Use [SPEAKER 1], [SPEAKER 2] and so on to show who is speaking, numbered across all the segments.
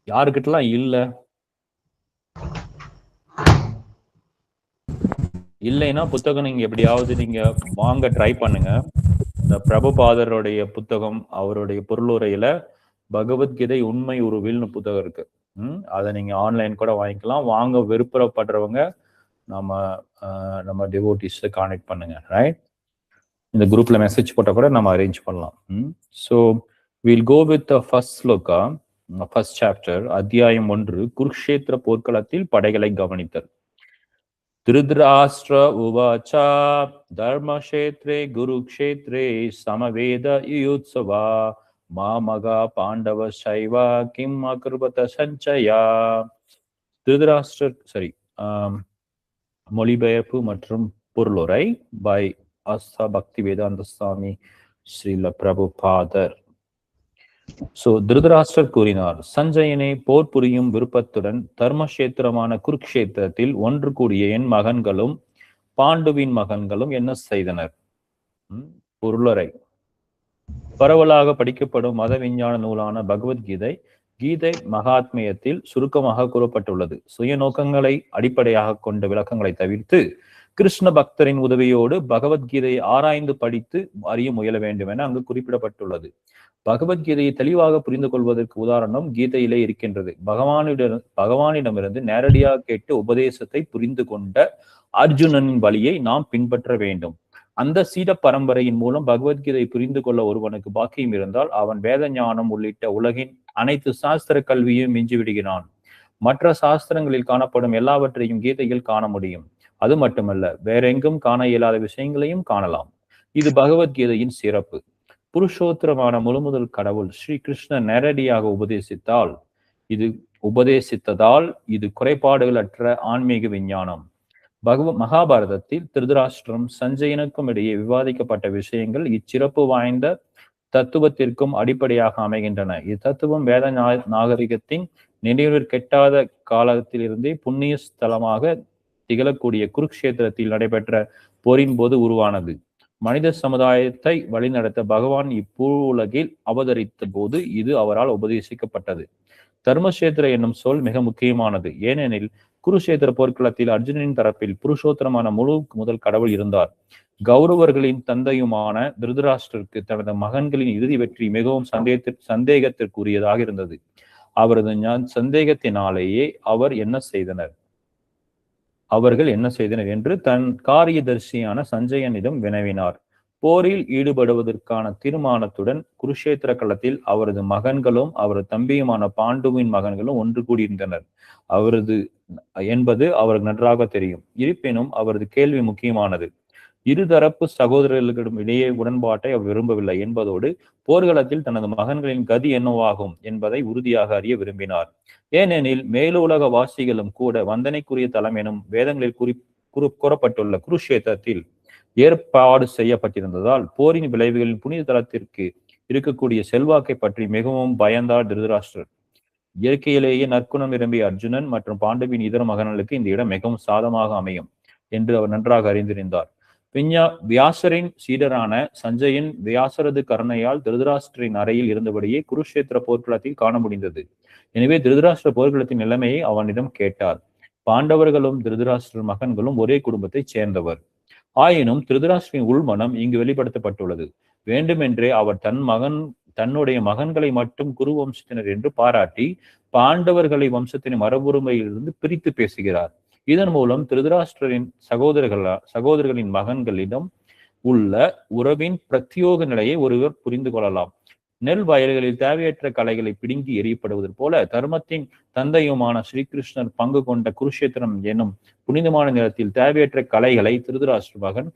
[SPEAKER 1] யாருக்கிட்டலாம் இல்லைன்னா புத்தகம் நீங்க எப்படியாவது நீங்க வாங்க ட்ரை பண்ணுங்க. இந்த பிரபுபாதருடைய புத்தகம், அவருடைய பொருளுரையில பகவத்கீதை உண்மை உருவில்னு புத்தகம் இருக்கு. அதை நீங்க ஆன்லைன் கூட வாங்கிக்கலாம். வாங்க விருப்பப்படுறவங்க நம்ம டிவோட்டிஸ் கான்டெக்ட் பண்ணுங்க. ரைட், இந்த குரூப்ல மெசேஜ் போட்டா கூட நம்ம அரேஞ்ச் பண்ணலாம். So will go with first shloka, first chapter, அத்தியாயம் 1, குருக்ஷேத்திர போர்க்களத்தில் படைகளை கவனித்தல். திருதராஷ்டிர உவாச்சா தர்மக்ஷேத்ரே குருக்ஷேத்ரே சமவேத யுயுத்சவா மாமகா பாண்டவ சைவா கிம் அகிருபத சஞ்சயா. திருதராஷ்டிரர் மொழிபெயர்ப்பு மற்றும் பொருளுரை பை ஆஸ்தா பக்தி வேதாந்த சுவாமி ஸ்ரீல பிரபுபாதர். திருதராஷ்டிரர் கூறினார், சஞ்சயனே, போர் புரியும் விருப்பத்துடன் தர்மக்ஷேத்திரமான குருக்ஷேத்திரத்தில் ஒன்று கூடிய என் மகன்களும் பாண்டுவின் மகன்களும் என்ன செய்தனர்? பொருளுரை. பரவலாக படிக்கப்படும் மத விஞ்ஞான நூலான பகவத்கீதை கீதை மகாத்மியத்தில் சுருக்கமாக கூறப்பட்டுள்ளது. சுயநோக்கங்களை அடிப்படையாக கொண்ட விளக்கங்களை தவிர்த்து கிருஷ்ண பக்தரின் உதவியோடு பகவத்கீதையை ஆராய்ந்து படித்து அறிய முயல வேண்டும் என அங்கு குறிப்பிடப்பட்டுள்ளது. பகவத்கீதையை தெளிவாக புரிந்து கொள்வதற்கு உதாரணம் கீதையிலே இருக்கின்றது. பகவானிடமிருந்து நேரடியாக கேட்டு உபதேசத்தை புரிந்து கொண்ட அர்ஜுனனின் வழியை நாம் பின்பற்ற வேண்டும். அந்த சீட பரம்பரையின் மூலம் பகவத்கீதை புரிந்து கொள்ள ஒருவனுக்கு பாக்கியம் இருந்தால் அவன் வேத ஞானம் உள்ளிட்ட உலகின் அனைத்து சாஸ்திர கல்வியும் மிஞ்சிவிடுகிறான். மற்ற சாஸ்திரங்களில் காணப்படும் எல்லாவற்றையும் கீதையில் காண முடியும். அது மட்டுமல்ல, வேறெங்கும் காண இயலாத விஷயங்களையும் காணலாம். இது பகவத்கீதையின் சிறப்பு. புருஷோத்திரமான முழுமுதல் கடவுள் ஸ்ரீ கிருஷ்ணர் நேரடியாக உபதேசித்ததால் இது குறைபாடுகள் அற்ற ஆன்மீக விஞ்ஞானம். மகாபாரதத்தில் திருதராஷ்டிரம் சஞ்சயனுக்கும் இடையே விவாதிக்கப்பட்ட விஷயங்கள் இச்சிறப்பு வாய்ந்த தத்துவத்திற்கும் அடிப்படையாக அமைகின்றன. இத்தத்துவம் வேத நாகரிகத்தின் நினைவில் கெட்டாத காலத்திலிருந்தே புண்ணிய ஸ்தலமாக திகழக்கூடிய குருக்ஷேத்திரத்தில் நடைபெற்ற போரின் போது உருவானது. மனித சமுதாயத்தை வழிநடத்த பகவான் இப்பூ உலகில் அவதரித்த போது இது அவரால் உபதேசிக்கப்பட்டது. தர்மக்ஷேத்திர என்னும் சொல் மிக முக்கியமானது. ஏனெனில் குருஷேத்திர போர்க்களத்தில் அர்ஜுனனின் தரப்பில் புருஷோத்தரமான முதல் கடவுள் இருந்தார். கௌரவர்களின் தந்தையுமான திருதராஷ்டிரருக்கு தனது மகன்களின் இறுதி வெற்றி மிகவும் சந்தேகத்திற்குரியதாக இருந்தது. அவரது சந்தேகத்தினாலேயே அவர்கள் என்ன செய்தனர் என்று தன் காரியதர்சியான சஞ்சயனிடம் வினவினார். போரில் ஈடுபடுவதற்கான தீர்மானத்துடன் குருஷேத்திர களத்தில் அவரது மகன்களும் அவரது தம்பியுமான பாண்டுவின் மகன்களும் ஒன்று கூடியிருந்தனர் என்பது அவருக்கு நன்றாக தெரியும். இருப்பினும் அவரது கேள்வி முக்கியமானது. இருதரப்பு சகோதரர்களிடம் இடையே உடன்பாட்டை அவர் விரும்பவில்லை என்பதோடு போர்க்களத்தில் தனது மகன்களின் கதி என்னவாகும் என்பதை உறுதியாக அறிய விரும்பினார். ஏனெனில் மேலுலக வாசிகளும் கூட வந்தனைக்குரிய தலம் எனும் வேதங்களில் கூறப்பட்டுள்ள குருஷேத்திரத்தில் ஏற்பாடு செய்யப்பட்டிருந்ததால் போரின் விளைவுகளின் புனித தலத்திற்கு இருக்கக்கூடிய செல்வாக்கை பற்றி மிகவும் பயந்தார் திருதராஷ்டிரர். இயற்கையிலேயே நற்குணம் நிரம்பிய அர்ஜுனன் மற்றும் பாண்டுவின் இதர மகன்களுக்கு இந்த இடம் மிகவும் சாதமாக அமையும் என்று அவர் நன்றாக அறிந்திருந்தார். வியாசரின் சீடரான சஞ்சயன் வியாசரது கருணையால் திருதராஷ்டிரின் அறையில் இருந்தபடியே குருஷேத்திர போர்க்களத்தில் காண முடிந்தது. எனவே திருதராஷ்டிர போர்க்களத்தின் நிலைமையை அவனிடம் கேட்டார். பாண்டவர்களும் திருதராஷ்டிர மகன்களும் ஒரே குடும்பத்தைச் சேர்ந்தவர். ஆயினும் திருதராஷ்டிரின் உள்மனம் இங்கு வெளிப்படுத்தப்பட்டுள்ளது. வேண்டுமென்றே அவர் தன்னுடைய மகன்களை மட்டும் குரு வம்சத்தினர் என்று பாராட்டி பாண்டவர்களை வம்சத்தின் மரபுரிமையிலிருந்து பிரித்து பேசுகிறார். இதன் மூலம் திருதராஷ்டிரரின் சகோதரர்களின் மகன்களிடம் உள்ள உறவின் பிரத்யோக நிலையை ஒருவர் புரிந்து கொள்ளலாம். நெல் வயல்களில் தேவையற்ற கலைகளை பிடுங்கி எறியப்படுவது போல தர்மத்தின் தந்தையுமான ஸ்ரீகிருஷ்ணர் பங்கு கொண்ட குருஷேத்திரம் என்னும் புனிதமான நிலத்தில் தேவையற்ற கலைகளை திருதராஷ்டிர மகன்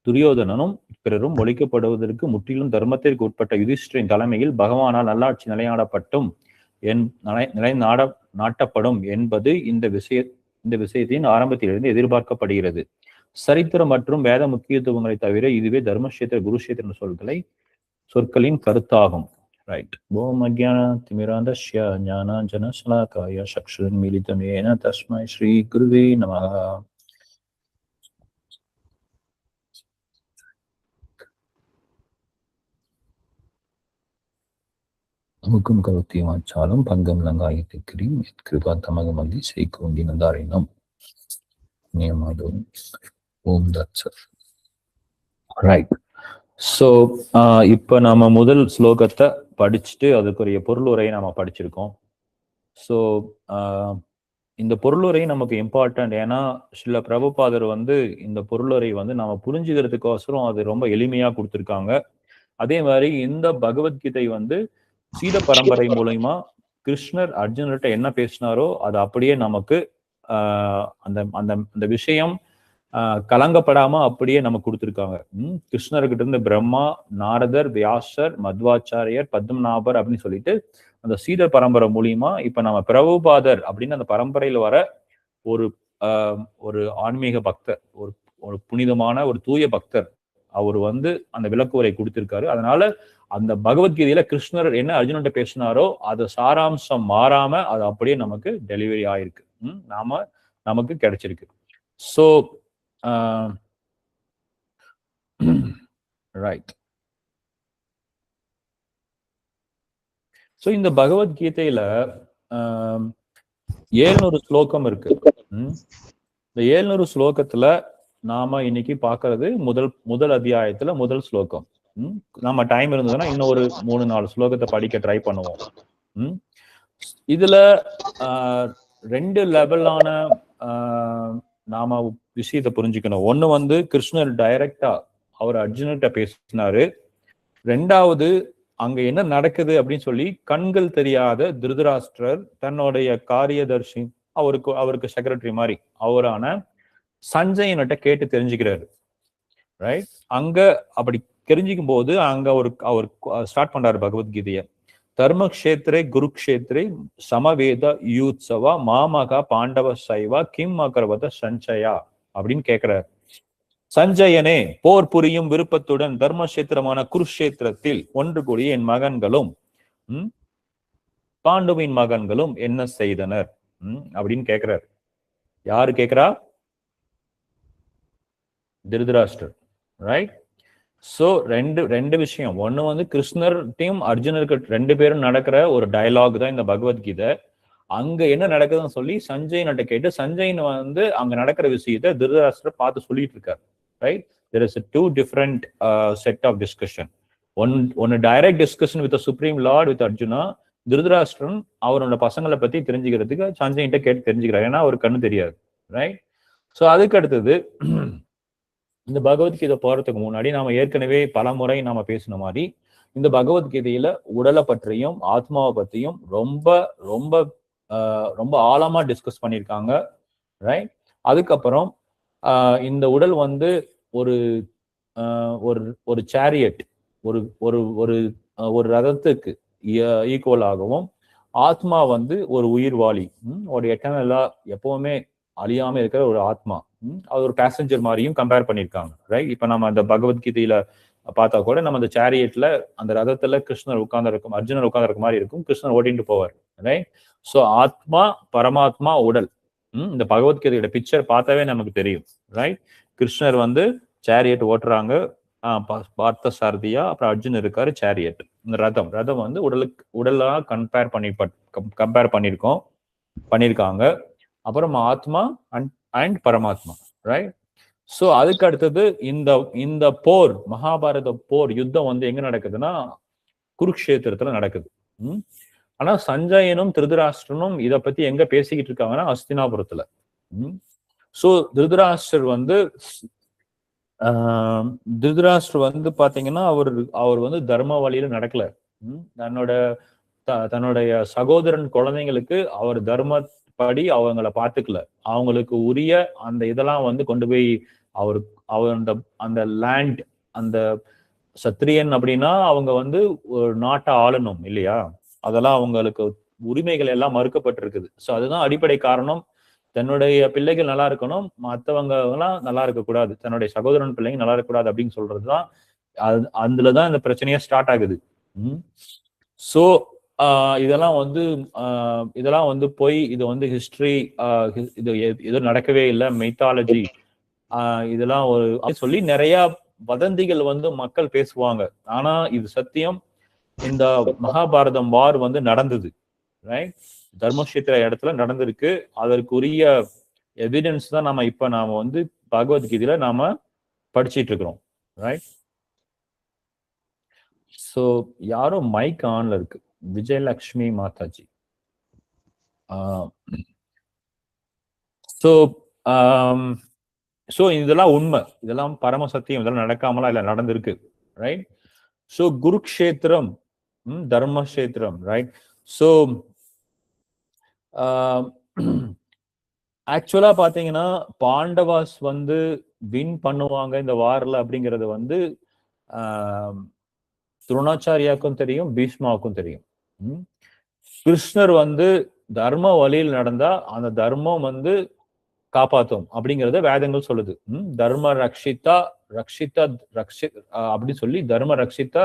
[SPEAKER 1] துரியோதனனும் பிறரும் ஒழிக்கப்படுவதற்கு முற்றிலும் தர்மத்திற்கு உட்பட்ட யுதிஷ்டரின் தலைமையில் பகவானால் நல்லாட்சி நாட்டப்படும் என்பது இந்த விஷயத்தின் ஆரம்பத்திலிருந்து எதிர்பார்க்கப்படுகிறது. சரித்திரம் மற்றும் வேத முக்கியத்துவங்களை தவிர இதுவே தர்மக்ஷேத்திர குருஷேத்திர சொற்களின் கருத்தாகும். ரைட். ஓம் அஜ்ஞான திமிராந்தஸ்ய ஞானாஞ்சன ஷலாகாய சக்ஷுன்மிலிதம் ஏன தஸ்மை ஸ்ரீ குருவே நமஹ. அமுக்கும் கருத்திய வாச்சாலும் பங்கம் லங்காயத்திற்கிறீம் கிருபா தமக மந்தி செய்கொண்டினதாரினம் நியமாதோம். ஓம் தத் சத். ரைட். ஸோ இப்போ நம்ம முதல் ஸ்லோகத்தை படிச்சுட்டு அதுக்குரிய பொருளுரையை நம்ம படிச்சிருக்கோம். ஸோ இந்த பொருளுரை நமக்கு இம்பார்ட்டன்ட். ஏன்னா சில பிரபுபாதர் வந்து இந்த பொருளுரை வந்து நம்ம புரிஞ்சுக்கிறதுக்கோசரம் அது ரொம்ப எளிமையா கொடுத்துருக்காங்க. அதே மாதிரி இந்த பகவத்கீதை வந்து சீட பரம்பரை மூலயமா கிருஷ்ணர் அர்ஜுனர்கிட்ட என்ன பேசினாரோ அது அப்படியே நமக்கு அந்த அந்த அந்த விஷயம் கலங்கப்படாம அப்படியே நமக்கு கொடுத்துருக்காங்க. கிருஷ்ணர்கிட்ட இருந்து பிரம்மா, நாரதர், வியாசர், மத்வாச்சாரியர், பத்மநாபர் அப்படின்னு சொல்லிட்டு அந்த சீடர் பரம்பரை மூலியமா இப்ப நம்ம பிரபுபாதர் அப்படின்னு அந்த பரம்பரையில வர ஒரு ஆன்மீக பக்தர், ஒரு புனிதமான ஒரு தூய பக்தர் அவர் வந்து அந்த விளக்குவரை கொடுத்திருக்காரு. அதனால அந்த பகவத்கீதையில கிருஷ்ணர் என்ன அர்ஜுனன்ட்ட பேசினாரோ அது சாராம்சம் மாறாம அது அப்படியே நமக்கு டெலிவரி ஆயிருக்கு, நமக்கு கிடைச்சிருக்கு. So right. ஸோ இந்த பகவத்கீதையில 700 ஸ்லோகம் இருக்கு. இந்த 700 ஸ்லோகத்துல நாம இன்னைக்கு பாக்குறது முதல் அத்தியாயத்துல முதல் ஸ்லோகம். நம்ம டைம் இருந்ததுன்னா இன்னும் ஒரு 3-4 ஸ்லோகத்தை படிக்க ட்ரை பண்ணுவோம். இதுல 2 லெவலான நாம விஷயத்தை புரிஞ்சுக்கணும். ஒண்ணு வந்து கிருஷ்ணர் டைரக்டா அவர் அர்ஜுனர்கிட்ட பேசினாரு. 2வது அங்க என்ன நடக்குது அப்படின்னு சொல்லி கண்கள் தெரியாத திருதராஷ்டிரர் தன்னுடைய காரியதர்ஷி அவருக்கு செக்ரட்டரி மாதிரி அவரான சஞ்சயன்கிட்ட கேட்டு தெரிஞ்சுக்கிறாரு. ரைட். அங்க அப்படி தெரிஞ்சுக்கும் போது அங்க அவர் ஸ்டார்ட் பண்றாரு பகவத்கீதைய. தர்மக்ஷேத்ரே குருக்ஷேத்ரே சமவேத யூத்சவா மாமகா பாண்டவ சைவா கிம் அகர்வத சஞ்சயா அப்படின்னு கேட்கிறார். சஞ்சயனே, போர் புரியும் விருப்பத்துடன் தர்மக்ஷேத்திரமான குருஷேத்திரத்தில் ஒன்று கூடிய என் மகன்களும் பாண்டுவின் மகன்களும் என்ன செய்தனர் அப்படின்னு கேட்கிறார். யாரு கேட்கிறா? திருதராஷ்டிரர். ரைட். சோ ரெண்டு விஷயம். ஒண்ணு வந்து கிருஷ்ணர்டையும் அர்ஜுனருக்கு 2 பேரும் நடக்கிற ஒரு டயலாக் தான் இந்த பகவத்கீதை. அங்க என்ன நடக்குதுன்னு சொல்லி சஞ்சயன்கிட்ட கேட்டு சஞ்சயன் வந்து அங்க நடக்கிற விஷயத்த திருதராஷ்டிரர் பார்த்து சொல்லிட்டு இருக்காரு. Right. There is a 2 different set of discussion. One direct discussion with the Supreme Lord with Arjuna. Dhritarashtra அவரோட பசங்களை பத்தி தெரிஞ்சுக்கிறதுக்கு சஞ்சயன்கிட்ட கேட்டு தெரிஞ்சுக்கிறார். ஏன்னா அவருக்கு கண்ணு தெரியாது. ரைட். ஸோ அதுக்கு அடுத்தது இந்த பகவத்கீதை போறதுக்கு முன்னாடி நாம ஏற்கனவே பல முறை நாம பேசின மாதிரி இந்த பகவத்கீதையில உடலை பற்றியும் ஆத்மாவை பற்றியும் ரொம்ப ரொம்ப ரொம்ப ஆழமா டிஸ்கஸ் பண்ணியிருக்காங்க. ரைட். அதுக்கப்புறம் இந்த உடல் வந்து ஒரு ஒரு சேரியட், ஒரு ஒரு ஒரு ரதத்துக்கு ஈக்குவலாகவும் ஆத்மா வந்து ஒரு உயிர்வாளி, ஒரு எட்டர்னலா எப்பவுமே அழியாம இருக்கிற ஒரு ஆத்மா, அது ஒரு பேசஞ்சர் மாதிரியும் கம்பேர் பண்ணியிருக்காங்க. ரைட். இப்ப நம்ம அந்த பகவத்கீதையில பார்த்தா கூட நம்ம அந்த சேரியட்ல அந்த ரதத்துல கிருஷ்ணர் உட்கார்ந்து இருக்கும், அர்ஜுனர் உட்கார்ந்து இருக்க மாதிரி இருக்கும், கிருஷ்ணர் ஓட்டிட்டு போவார். ரைட். ஸோ ஆத்மா, பரமாத்மா, உடல், இந்த பகவத்கீதையோட பிக்சர் பார்த்தாவே நமக்கு தெரியும். ரைட். கிருஷ்ணர் வந்து சேரியட் ஓட்டுறாங்க, பார்த்த சாரதியா, அப்புறம் அர்ஜுன் இருக்காரு சேரியட். இந்த ரதம் வந்து உடலா கம்பேர் பண்ணியிருக்காங்க. அப்புறம் ஆத்மா அண்ட் பரமாத்மா. ரைட். ஸோ அதுக்கு அடுத்தது இந்த போர், மகாபாரத போர் யுத்தம் வந்து எங்க நடக்குதுன்னா குருக்ஷேத்திரத்துல நடக்குது. ஆனா சஞ்சயனும் திருதராஷ்டிரனும் இதை பத்தி எங்க பேசிக்கிட்டு இருக்காங்கன்னா அஸ்தினாபுரத்துல. ஸோ திருதராஷ்டிரர் வந்து பாத்தீங்கன்னா அவர் வந்து தர்ம வழியில நடக்கல. தன்னுடைய சகோதரன் குழந்தைங்களுக்கு அவர் தர்மப்படி அவங்கள பார்த்துக்கல. அவங்களுக்கு உரிய அந்த இதெல்லாம் வந்து கொண்டு போய் அவர் அந்த லேண்ட், அந்த சத்திரியன் அப்படின்னா அவங்க வந்து ஒரு நாட்டை ஆளணும் இல்லையா, அதெல்லாம் அவங்களுக்கு உரிமைகள் எல்லாம் மறுக்கப்பட்டிருக்குது. ஸோ அதுதான் அடிப்படை காரணம். தன்னுடைய பிள்ளைகள் நல்லா இருக்கணும், மற்றவங்க எல்லாம் நல்லா இருக்கக்கூடாது, தன்னுடைய சகோதரன் பிள்ளைங்க நல்லா இருக்கக்கூடாது அப்படின்னு சொல்றதுதான் அதுலதான் இந்த பிரச்சனையே ஸ்டார்ட் ஆகுது. ஸோ இதெல்லாம் வந்து போய் இது வந்து ஹிஸ்டரி, இது நடக்கவே இல்லை, மெய்த்தாலஜி, இதெல்லாம் ஒரு சொல்லி நிறைய வதந்திகள் வந்து மக்கள் பேசுவாங்க. ஆனா இது சத்தியம். இந்த மகாபாரதம் வார் வந்து நடந்தது, ரைட்? தர்மக்ஷேத்திர இடத்துல நடந்திருக்கு. அதற்குரிய எவிடன்ஸ் தான் நாம வந்து பகவத்கீதையில நாம படிச்சிட்டு இருக்கிறோம், ரைட்? ஸோ யாரோ மைக் ஆன்ல இருக்கு, விஜயலட்சுமி மாதாஜி. ஸோ ஸோ இதெல்லாம் உண்மை, இதெல்லாம் பரம சத்தியம், இதெல்லாம் நடக்காமலாம் இல்லை, நடந்திருக்கு, right? So Kurukshetra, Dharmakshetra, right? So actually பாத்தீங்கன்னா பாண்டவாஸ் வந்து வின் பண்ணுவாங்க இந்த வார்ல அப்படிங்கிறது வந்து துரோணாச்சாரியாவுக்கும் தெரியும், பீஷ்மாவுக்கும் தெரியும். கிருஷ்ணர் வந்து தர்ம வழியில் நடந்தா அந்த தர்மம் வந்து காப்பாத்தும் அப்படிங்கறத வேதங்கள் சொல்லுது. தர்ம ரக்ஷிதா ரக்ஷிதா ரக்ஷி அப்படின்னு சொல்லி தர்ம ரக்ஷிதா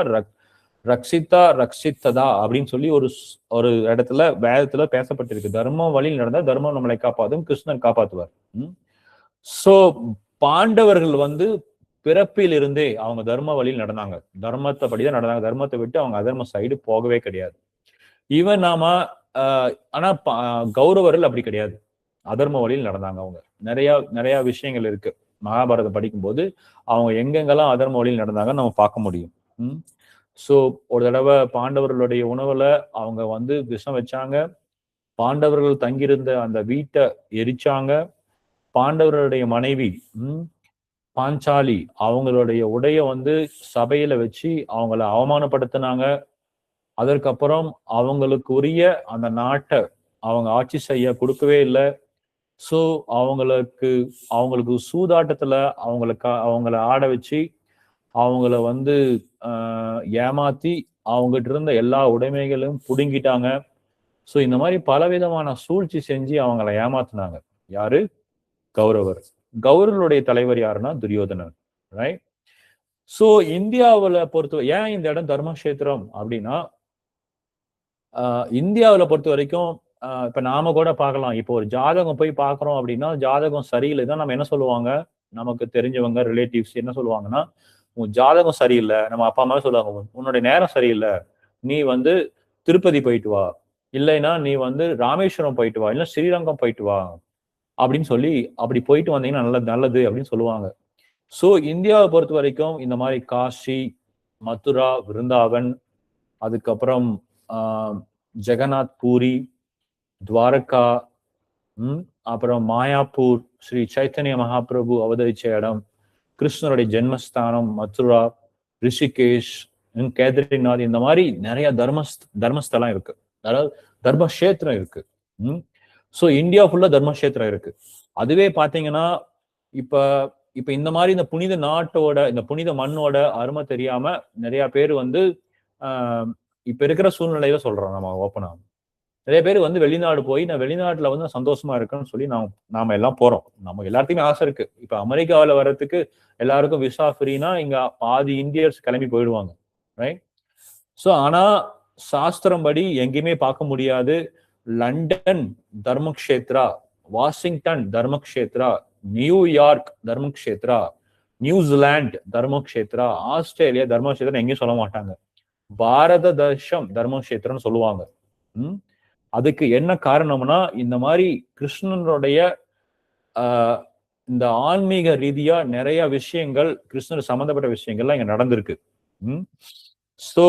[SPEAKER 1] ரக்ஷிதா ரக்ஷித்ததா அப்படின்னு சொல்லி ஒரு ஒரு இடத்துல வேதத்துல பேசப்பட்டிருக்கு. தர்மம் வழியில் நடந்தா தர்மம் நம்மளை காப்பாத்தும், கிருஷ்ணன் காப்பாத்துவார். சோ பாண்டவர்கள் வந்து பிறப்பில் இருந்தே அவங்க தர்ம வழியில் நடந்தாங்க, தர்மத்தை படிதான் நடந்தாங்க. தர்மத்தை விட்டு அவங்க அதர்ம சைடு போகவே கிடையாது. ஈவன் நாம ஆனா கௌரவர்கள் அப்படி கிடையாது, அதர்ம வழியில் நடந்தாங்க. அவங்க நிறைய விஷயங்கள் இருக்கு மகாபாரதம் படிக்கும்போது, அவங்க எங்கெங்கெல்லாம் அதர்ம வழியில் நடந்தாங்கன்னு நம்ம பார்க்க முடியும். சோ ஒரு தடவை பாண்டவர்களுடைய உணவுல அவங்க வந்து விஷம் வச்சாங்க, பாண்டவர்கள் தங்கியிருந்த அந்த வீட்டை எரிச்சாங்க, பாண்டவர்களுடைய மனைவி பாஞ்சாலி அவங்களுடைய உடைய வந்து சபையில வச்சு அவங்கள அவமானப்படுத்தினாங்க. அதற்கப்புறம் அவங்களுக்கு உரிய அந்த நாட்டை அவங்க ஆட்சி செய்ய கொடுக்கவே இல்லை. ஸோ அவங்களுக்கு சூதாட்டத்துல அவங்கள ஆட வச்சு அவங்கள வந்து ஏமாத்தி அவங்ககிட்ட இருந்த எல்லா உடைமைகளையும் புடுங்கிட்டாங்க. ஸோ இந்த மாதிரி பலவிதமான சூழ்ச்சி செஞ்சு அவங்கள ஏமாத்தினாங்க. யாரு? கௌரவர். கௌரவருடைய தலைவர் யாருன்னா துரியோதனன், ரைட்? ஸோ இந்தியாவில் பொறுத்த ஏன் இந்த இடம் தர்மக்ஷேத்திரம் அப்படின்னா, இந்தியாவில் பொறுத்த வரைக்கும் இப்ப நாம கூட பார்க்கலாம். இப்போ ஒரு ஜாதகம் போய் பார்க்கறோம் அப்படின்னா, ஜாதகம் சரியில்லை தான் நம்ம என்ன சொல்லுவாங்க, நமக்கு தெரிஞ்சவங்க ரிலேட்டிவ்ஸ் என்ன சொல்லுவாங்கன்னா, உன் ஜாதகம் சரியில்லை. நம்ம அப்பா அம்மாவே சொல்லுவாங்க, உன்னுடைய நேரம் சரியில்லை, நீ வந்து திருப்பதி போயிட்டு வா, இல்லைன்னா நீ வந்து ராமேஸ்வரம் போயிட்டு வா, இல்லை ஸ்ரீரங்கம் போயிட்டு வா அப்படின்னு சொல்லி, அப்படி போயிட்டு வந்தீங்கன்னா நல்லது நல்லது அப்படின்னு சொல்லுவாங்க. ஸோ இந்தியாவை பொறுத்த வரைக்கும் இந்த மாதிரி காஷி, மதுரா, விருந்தாவன், அதுக்கப்புறம் ஜெகநாத் பூரி, துவாரகா, அப்புறம் மாயாப்பூர், ஸ்ரீ சைத்தன்ய மகாபிரபு அவதரிச்ச இடம், கிருஷ்ணருடைய ஜென்மஸ்தானம் மதுரா, ரிஷிகேஷ், கேதரிநாத், இந்த மாதிரி நிறைய தர்மஸ்தலம் இருக்கு, அதாவது தர்மக்ஷேத்திரம் இருக்கு. ஸோ இந்தியா ஃபுல்லா தர்மக்ஷேத்திரம் இருக்கு. அதுவே பாத்தீங்கன்னா இப்ப இப்ப இந்த மாதிரி இந்த புனித நாட்டோட இந்த புனித மண்ணோட அருமை தெரியாம நிறைய பேர் வந்து இப்ப இருக்கிற சூழ்நிலையில சொல்றோம், நம்ம ஓப்பனா நிறைய பேர் வந்து வெளிநாடு போய் நான் வெளிநாட்டுல வந்து சந்தோஷமா இருக்குன்னு சொல்லி நாம எல்லாம் போறோம். நம்ம எல்லாத்தையுமே ஆசை இருக்கு. இப்ப அமெரிக்காவில வர்றதுக்கு எல்லாருக்கும் விசா ஃப்ரீனா இங்க பாதி இந்தியர்ஸ் கிளம்பி போயிடுவாங்க, ரைட்? ஸோ ஆனா சாஸ்திரம் படி எங்கேயுமே பார்க்க முடியாது. London Dharmakshetra, Washington Dharmakshetra, New York Dharmakshetra, New Zealand Dharmakshetra, Australia Dharmakshetra எங்கேயும் சொல்ல மாட்டாங்க, பாரத தேசம் தர்மக்ஷேத்திரம்னு சொல்லுவாங்க. அதுக்கு என்ன காரணம்னா, இந்த மாதிரி கிருஷ்ணனுடைய இந்த ஆன்மீக ரீதியா நிறைய விஷயங்கள், கிருஷ்ணர் சம்பந்தப்பட்ட விஷயங்கள்லாம் இங்க நடந்திருக்கு. ஸோ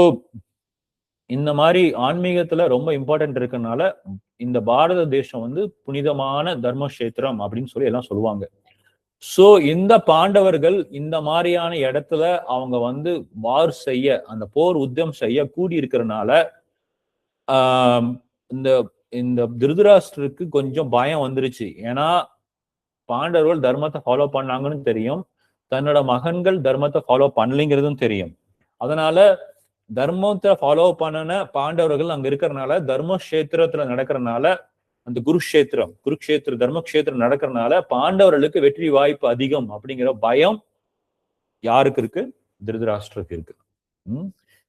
[SPEAKER 1] இந்த மாதிரி ஆன்மீகத்துல ரொம்ப இம்பார்ட்டன்ட் இருக்கனால இந்த பாரத தேசம் வந்து புனிதமான தர்மக்ஷேத்திரம் அப்படின்னு சொல்லி எல்லாம் சொல்லுவாங்க. சோ இந்த பாண்டவர்கள் இந்த மாதிரியான இடத்துல அவங்க வந்து வார் செய்ய, அந்த போர் உத்தியம் செய்ய கூடி இருக்கிறனால இந்த இந்த திருதராஷ்டிரருக்கு கொஞ்சம் பயம் வந்துருச்சு. ஏன்னா பாண்டவர்கள் தர்மத்தை ஃபாலோ பண்ணாங்கன்னு தெரியும், தன்னோட மகன்கள் தர்மத்தை ஃபாலோ பண்ணலைங்கிறதும் தெரியும். அதனால தர்மத்தை ஃபாலோ பண்ணன பாண்டவர்கள் அங்க இருக்கிறனால, தர்மக்ஷேத்திரத்துல நடக்கிறனால, அந்த குருக்ஷேத்திர தர்மக்ஷேத்திரம் நடக்கிறனால பாண்டவர்களுக்கு வெற்றி வாய்ப்பு அதிகம் அப்படிங்கிற பயம் யாருக்கு இருக்கு? திருதராஷ்டிரருக்கு இருக்கு.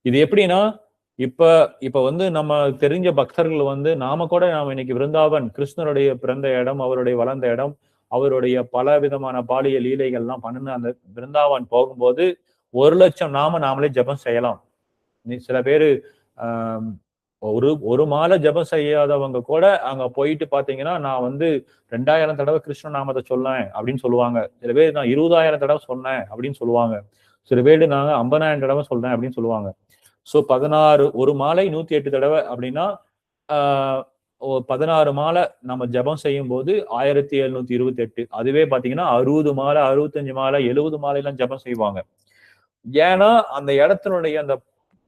[SPEAKER 1] இது எப்படின்னா, இப்ப வந்து நம்ம தெரிஞ்ச பக்தர்கள் வந்து நாம இன்னைக்கு விருந்தாவன் கிருஷ்ணருடைய பிறந்த இடம், அவருடைய வளர்ந்த இடம், அவருடைய பல விதமான பாலிய லீலைகள்லாம் பண்ணின அந்த விருந்தாவன் போகும்போது 1 லட்சம் நாமளே ஜபம் செய்யலாம். சில பேரு ஒரு மாலை ஜபம் செய்யாதவங்க கூட அங்க போயிட்டு பாத்தீங்கன்னா, நான் வந்து 2000 தடவை கிருஷ்ண நாமத்தை சொன்னேன் அப்படின்னு சொல்லுவாங்க. சில பேர் நான் 20,000 தடவை சொன்னேன் அப்படின்னு சொல்லுவாங்க. சில பேர் நாங்க 50,000 தடவை சொல்றேன் அப்படின்னு சொல்லுவாங்க. சோ 16 ஒரு மாலை 108 தடவை அப்படின்னா 16 மாலை நம்ம ஜபம் செய்யும் போது 1728. அதுவே பாத்தீங்கன்னா 60 மாலை, 65 மாலை, 70 மாலை எல்லாம் ஜபம் செய்வாங்க. ஏன்னா அந்த இடத்தினுடைய அந்த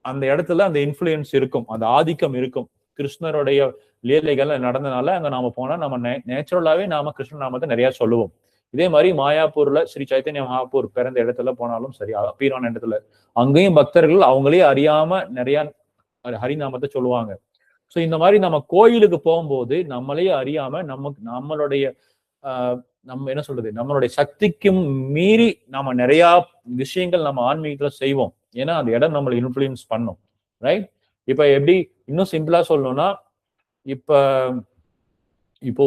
[SPEAKER 1] அந்த இடத்துல அந்த இன்ஃபுளுயன்ஸ் இருக்கும், அந்த ஆதிக்கம் இருக்கும். கிருஷ்ணருடைய லீலைகள் நடந்தனால அங்க நாம போனா நம்ம நேச்சுரலாவே நாம கிருஷ்ண நாமத்தை நிறைய சொல்லுவோம். இதே மாதிரி மாயாப்பூர்ல ஸ்ரீ சைத்தன்ய மகாபூர் பிறந்த இடத்துல போனாலும் சரி, அப்பீரான இடத்துல அங்கேயும் பக்தர்கள் அவங்களே அறியாம நிறைய ஹரிநாமத்தை சொல்லுவாங்க. சோ இந்த மாதிரி நம்ம கோயிலுக்கு போகும்போது நம்மளே அறியாம நம்மளுடைய நம்ம என்ன சொல்றது, நம்மளுடைய சக்திக்கும் மீறி நாம நிறைய விஷயங்கள் நம்ம ஆன்மீகத்துல செய்வோம். ஏன்னா அந்த இடம் நம்மளை இன்ஃபுளுயன்ஸ் பண்ணும். ரைட்? இப்ப எப்படி இன்னும் சிம்பிளா சொல்லணும்னா, இப்ப இப்போ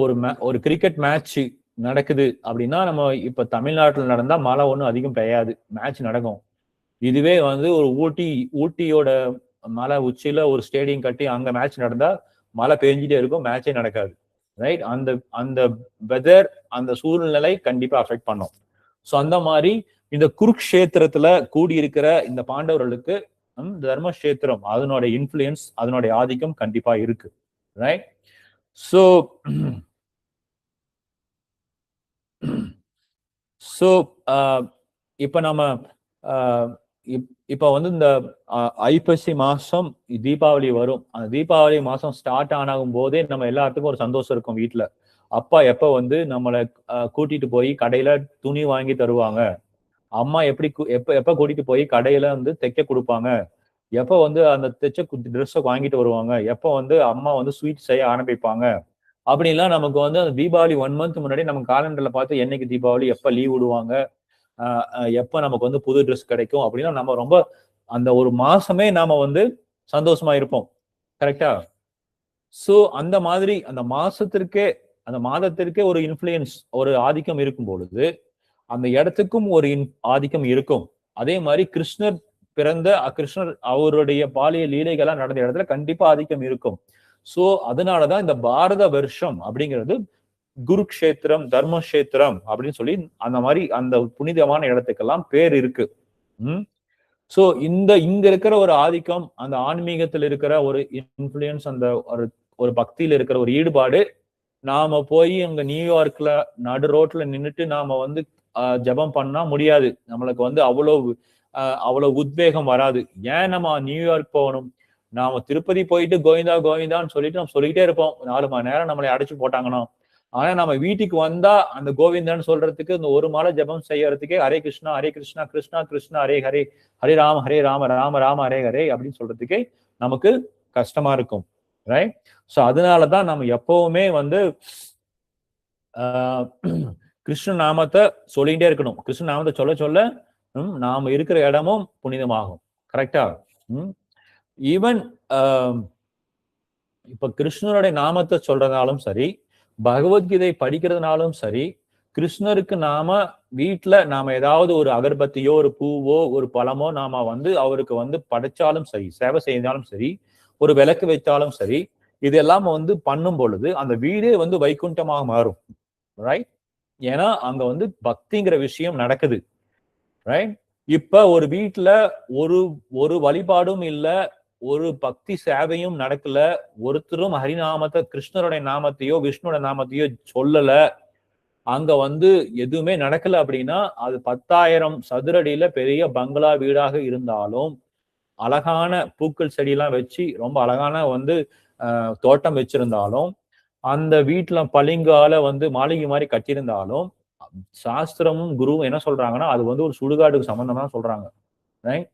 [SPEAKER 1] ஒரு கிரிக்கெட் மேட்ச் நடக்குது அப்படின்னா, நம்ம இப்ப தமிழ்நாட்டுல நடந்தா மழை ஒன்றும் அதிகம் பெய்யாது, மேட்ச் நடக்கும். இதுவே வந்து ஒரு ஊட்டியோட மலை உச்சியில ஒரு ஸ்டேடியம் கட்டி அங்க மேட்ச் நடந்தா மழை பெஞ்சிட்டே இருக்கும், மேட்சே நடக்காது. ரைட்? அந்த அந்த வெதர், அந்த சூழ்நிலை கண்டிப்பா அஃபெக்ட் பண்ணும். ஸோ அந்த மாதிரி இந்த குருக்ஷேத்திரத்துல கூடியிருக்கிற இந்த பாண்டவர்களுக்கு தர்மக்ஷேத்திரம் அதனுடைய இன்ஃபுளுயன்ஸ், அதனுடைய ஆதிக்கம் கண்டிப்பா இருக்கு. ரைட்? ஸோ ஸோ இப்ப நம்ம இப்ப வந்து இந்த ஐப்பசி மாசம் தீபாவளி வரும். அந்த தீபாவளி மாசம் ஸ்டார்ட் ஆகும் போதே நம்ம எல்லாத்துக்கும் ஒரு சந்தோஷம் இருக்கும் வீட்டுல. அப்பா எப்ப வந்து நம்மளை கூட்டிட்டு போய் கடையில துணி வாங்கி தருவாங்க, அம்மா எப்ப கூட்டிட்டு போய் கடையில வந்து தைக்க கொடுப்பாங்க, எப்ப வந்து அந்த தைச்ச ட்ரெஸ்ஸை வாங்கிட்டு வருவாங்க, எப்ப வந்து அம்மா வந்து ஸ்வீட் செய்ய ஆரம்பிப்பாங்க அப்படின்லாம் நமக்கு வந்து அந்த தீபாவளி 1 மந்த் முன்னாடி நம்ம காலண்டர்ல பார்த்து என்னைக்கு தீபாவளி, எப்ப லீவ் விடுவாங்க, எப்ப நமக்கு வந்து புது ட்ரெஸ் கிடைக்கும் அப்படின்னா நம்ம ரொம்ப அந்த ஒரு மாசமே நாம வந்து சந்தோஷமா இருப்போம். கரெக்டா? சோ அந்த மாதிரி அந்த மாதத்திற்கே ஒரு இன்ஃபுளுயன்ஸ், ஒரு ஆதிக்கம் இருக்கும் பொழுது அந்த இடத்துக்கும் ஒரு ஆதிக்கம் இருக்கும். அதே மாதிரி கிருஷ்ணர் அவருடைய பாலிய லீலைகளா நடந்த இடத்துல கண்டிப்பா ஆதிக்கம் இருக்கும். சோ அதனாலதான் இந்த பாரத வருஷம் அப்படிங்கிறது குருக்ஷேத்திரம், தர்மக்ஷேத்திரம் அப்படின்னு சொல்லி அந்த மாதிரி அந்த புனிதமான இடத்துக்கெல்லாம் பேர் இருக்கு. சோ இங்க இருக்கிற ஒரு ஆதிக்கம், அந்த ஆன்மீகத்தில் இருக்கிற ஒரு இன்ஃபுளுயன்ஸ், அந்த ஒரு பக்தியில இருக்கிற ஒரு ஈடுபாடு, நாம போய் அங்க நியூயார்க்ல நடு ரோட்ல நின்றுட்டு நாம வந்து ஜபம் பண்ணா முடியாது. நம்மளுக்கு வந்து அவ்வளவு உத்வேகம் வராது. ஏன் நம்ம நியூயார்க் போகணும்? நாம திருப்பதி போயிட்டு கோவிந்தா கோவிந்தான்னு சொல்லிட்டு நம்ம சொல்லிக்கிட்டே இருப்போம் 4 மணி நேரம் நம்மளை அடைச்சு போட்டாங்கன்னா. ஆனா நம்ம வீட்டுக்கு வந்தா அந்த கோவிந்தான்னு சொல்றதுக்கு இந்த ஒரு மாலை ஜபம் செய்யறதுக்கே ஹரே கிருஷ்ணா கிருஷ்ணா கிருஷ்ணா ஹரே ஹரே, ஹரே ராம ராம ராம ஹரே ஹரே அப்படின்னு சொல்றதுக்கே நமக்கு கஷ்டமா இருக்கும். ரைட்? சோ அதனாலதான் நம்ம எப்பவுமே வந்து கிருஷ்ண நாமத்தை சொல்லிகிட்டே இருக்கணும். கிருஷ்ண நாமத்தை சொல்ல சொல்ல நாம இருக்கிற இடமும் புனிதமாகும். கரெக்டா? ஈவன் இப்ப கிருஷ்ணருடைய நாமத்தை சொல்றதுனாலும் சரி, பகவத்கீதை படிக்கிறதுனாலும் சரி, கிருஷ்ணருக்கு நாம வீட்டுல நாம ஏதாவது ஒரு அகர்பத்தியோ, ஒரு பூவோ, ஒரு பழமோ நாம வந்து அவருக்கு வந்து படைச்சாலும் சரி, சேவை செய்தாலும் சரி, ஒரு விளக்கு வைத்தாலும் சரி, இதெல்லாம் வந்து பண்ணும் பொழுது அந்த வீடே வந்து வைகுண்டமாக மாறும். ரைட்? ஏன்னா அங்க வந்து பக்திங்கிற விஷயம் நடக்குது. ரைட்? இப்ப ஒரு வீட்டுல ஒரு வழிபாடும் இல்ல, ஒரு பக்தி சேவையும் நடக்கல, ஒருத்தரும் ஹரிநாமத்தை, கிருஷ்ணருடைய நாமத்தையோ விஷ்ணுவோட நாமத்தையோ சொல்லல, அங்க வந்து எதுவுமே நடக்கல அப்படின்னா அது 10,000 சதுரடியில பெரிய பங்களா வீடாக இருந்தாலும், அழகான பூக்கள் செடியெல்லாம் வச்சு ரொம்ப அழகான வந்து தோட்டம் வச்சிருந்தாலும், அந்த வீட்டுல பளிங்கால வந்து மாளிகை மாதிரி கட்டியிருந்தாலும், சாஸ்திரமும் குருவும் என்ன சொல்றாங்கன்னா அது வந்து ஒரு சுடுகாட்டுக்கு சம்பந்தமா சொல்றாங்க. ரைட்?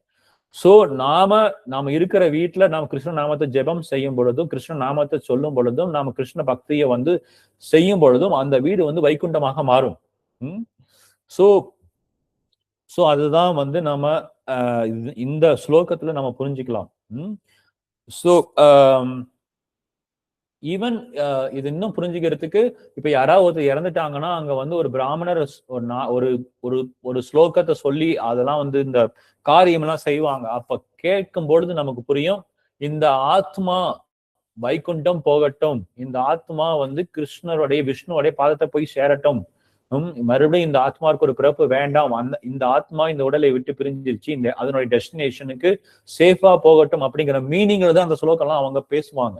[SPEAKER 1] சோ நாம இருக்கிற வீட்டுல நாம கிருஷ்ண நாமத்தை ஜெபம் செய்யும் பொழுதும், கிருஷ்ண நாமத்தை சொல்லும் பொழுதும், நாம கிருஷ்ண பக்தியை வந்து செய்யும் பொழுதும் அந்த வீடு வந்து வைகுண்டமாக மாறும். சோ சோ அதுதான் வந்து நம்ம இந்த ஸ்லோகத்துல நம்ம புரிஞ்சுக்கலாம். சோ ஈவன் இது இன்னும் புரிஞ்சுக்கிறதுக்கு, இப்ப யாராவது ஒருத்தர் இறந்துட்டாங்கன்னா அங்க வந்து ஒரு பிராமணர் ஒரு ஒரு ஒரு ஸ்லோகத்தை சொல்லி அதெல்லாம் வந்து இந்த காரியம் எல்லாம் செய்வாங்க. அப்ப கேட்கும் பொழுது நமக்கு புரியும், இந்த ஆத்மா வைகுண்டம் போகட்டும், இந்த ஆத்மா வந்து கிருஷ்ணருடைய விஷ்ணுவோடைய பாதத்தை போய் சேரட்டும், மறுபடியும் இந்த ஆத்மாவுக்கு ஒரு பிறப்பு வேண்டாம், இந்த ஆத்மா இந்த உடலை விட்டு பிரிஞ்சிருச்சு, இந்த அதனுடைய டெஸ்டினேஷனுக்கு சேஃபா போகட்டும் அப்படிங்கிற மீனிங்ல தான் அந்த ஸ்லோகம்லாம் அவங்க பேசுவாங்க.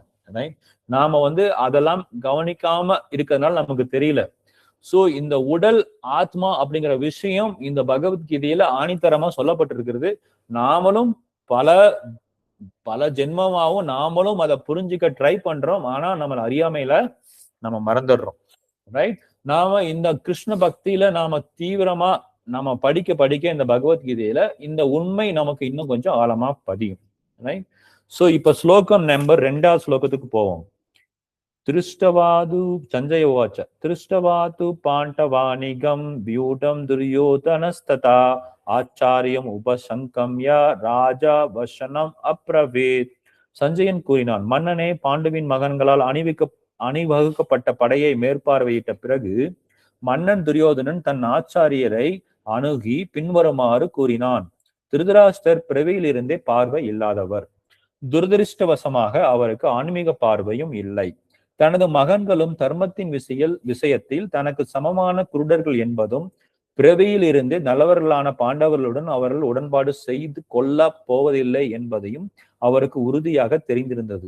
[SPEAKER 1] நாம வந்து அதெல்லாம் கவனிக்காம இருக்கிறதுனால நமக்கு தெரியல. சோ இந்த உடல் ஆத்மா அப்படிங்கிற விஷயம் இந்த பகவத்கீதையில ஆணித்தரமா சொல்லப்பட்டிருக்கிறது. நாமளும் பல பல ஜென்மமாவும் நாமளும் அதை புரிஞ்சுக்க ட்ரை பண்றோம். ஆனா நம்ம அறியாமையில நம்ம மறந்துடுறோம். ரைட்? நாம இந்த கிருஷ்ண பக்தியில நாம தீவிரமா நாம படிக்க படிக்க இந்த பகவத்கீதையில இந்த உண்மை நமக்கு இன்னும் கொஞ்சம் ஆழமா பதியும். ரைட்? சோ இப்ப ஸ்லோகம் நம்பர் 2வது ஸ்லோகத்துக்கு போவோம். திருஷ்டவாது சஞ்சய உவாச்ச திருஷ்டவாது பாண்டவானிகம் வியூடம் துரியோதனஸ்ததா ஆச்சாரியம் உபசங்கம்ய ராஜா வசனம் அப்ரவேத். சஞ்சயன் கூறினான், மன்னனே, பாண்டுவின் மகன்களால் அணிவகுக்கப்பட்ட படையை மேற்பார்வையிட்ட பிறகு மன்னன் துரியோதனன் தன் ஆச்சாரியரை அணுகி பின்வருமாறு கூறினான். திருதராஷ்டர் பிறவியிலிருந்தே பார்வை இல்லாதவர். துரதிருஷ்டவசமாக அவருக்கு ஆன்மீக பார்வையும் இல்லை. தனது மகன்களும் தர்மத்தின் விஷயத்தில் தனக்கு சமமான குருடர்கள் என்பதும், பிறவியில் இருந்தே நல்லவர்களான பாண்டவர்களுடன் அவர்கள் உடன்பாடு செய்து கொள்ள போவதில்லை என்பதையும் அவருக்கு உறுதியாக தெரிந்திருந்தது.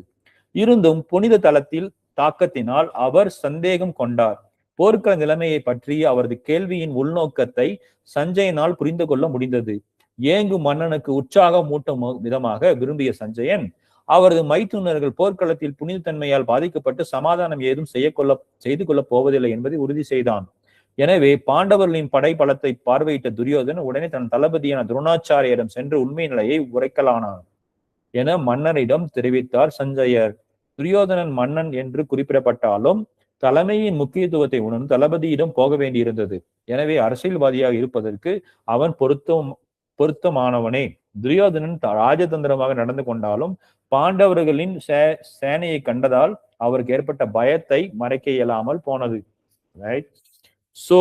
[SPEAKER 1] இருந்தும் புனித தலத்தில் தாக்கத்தினால் அவர் சந்தேகம் கொண்டார். போர்க்கள நிலைமையை பற்றிய அவரது கேள்வியின் உள்நோக்கத்தை சஞ்சயனால் புரிந்து கொள்ள முடிந்தது. ஏங்கு மன்னனுக்கு உற்சாகம் மூட்டும் விதமாக விரும்பிய சஞ்சயன் அவரது மைத்துனர்கள் போர்க்களத்தில் புனித தன்மையால் பாதிக்கப்பட்டு சமாதானம் ஏதும் செய்து கொள்ள போவதில்லை என்பதை உறுதி செய்தான். எனவே பாண்டவர்களின் படை பலத்தை பார்வையிட்ட துரியோதனன் உடனே தன் தளபதியான துரோணாச்சாரியரிடம் சென்று உண்மை நிலையை உரைக்கலானான் என மன்னரிடம் தெரிவித்தார் சஞ்சயர். துரியோதனன் மன்னன் என்று குறிப்பிடப்பட்டாலும் தலைமையின் முக்கியத்துவத்தை உணர்ந்து தளபதியிடம் போக வேண்டியிருந்தது. எனவே அரசியல்வாதியாக இருப்பதற்கு அவன் பொருத்தமானவனே. துரியோதனன் ராஜதந்திரமாக நடந்து கொண்டாலும் பாண்டவர்களின் சேனையை கண்டதால் அவருக்கு ஏற்பட்ட பயத்தை மறைக்க இயலாமல் போனது. ரைட்? சோ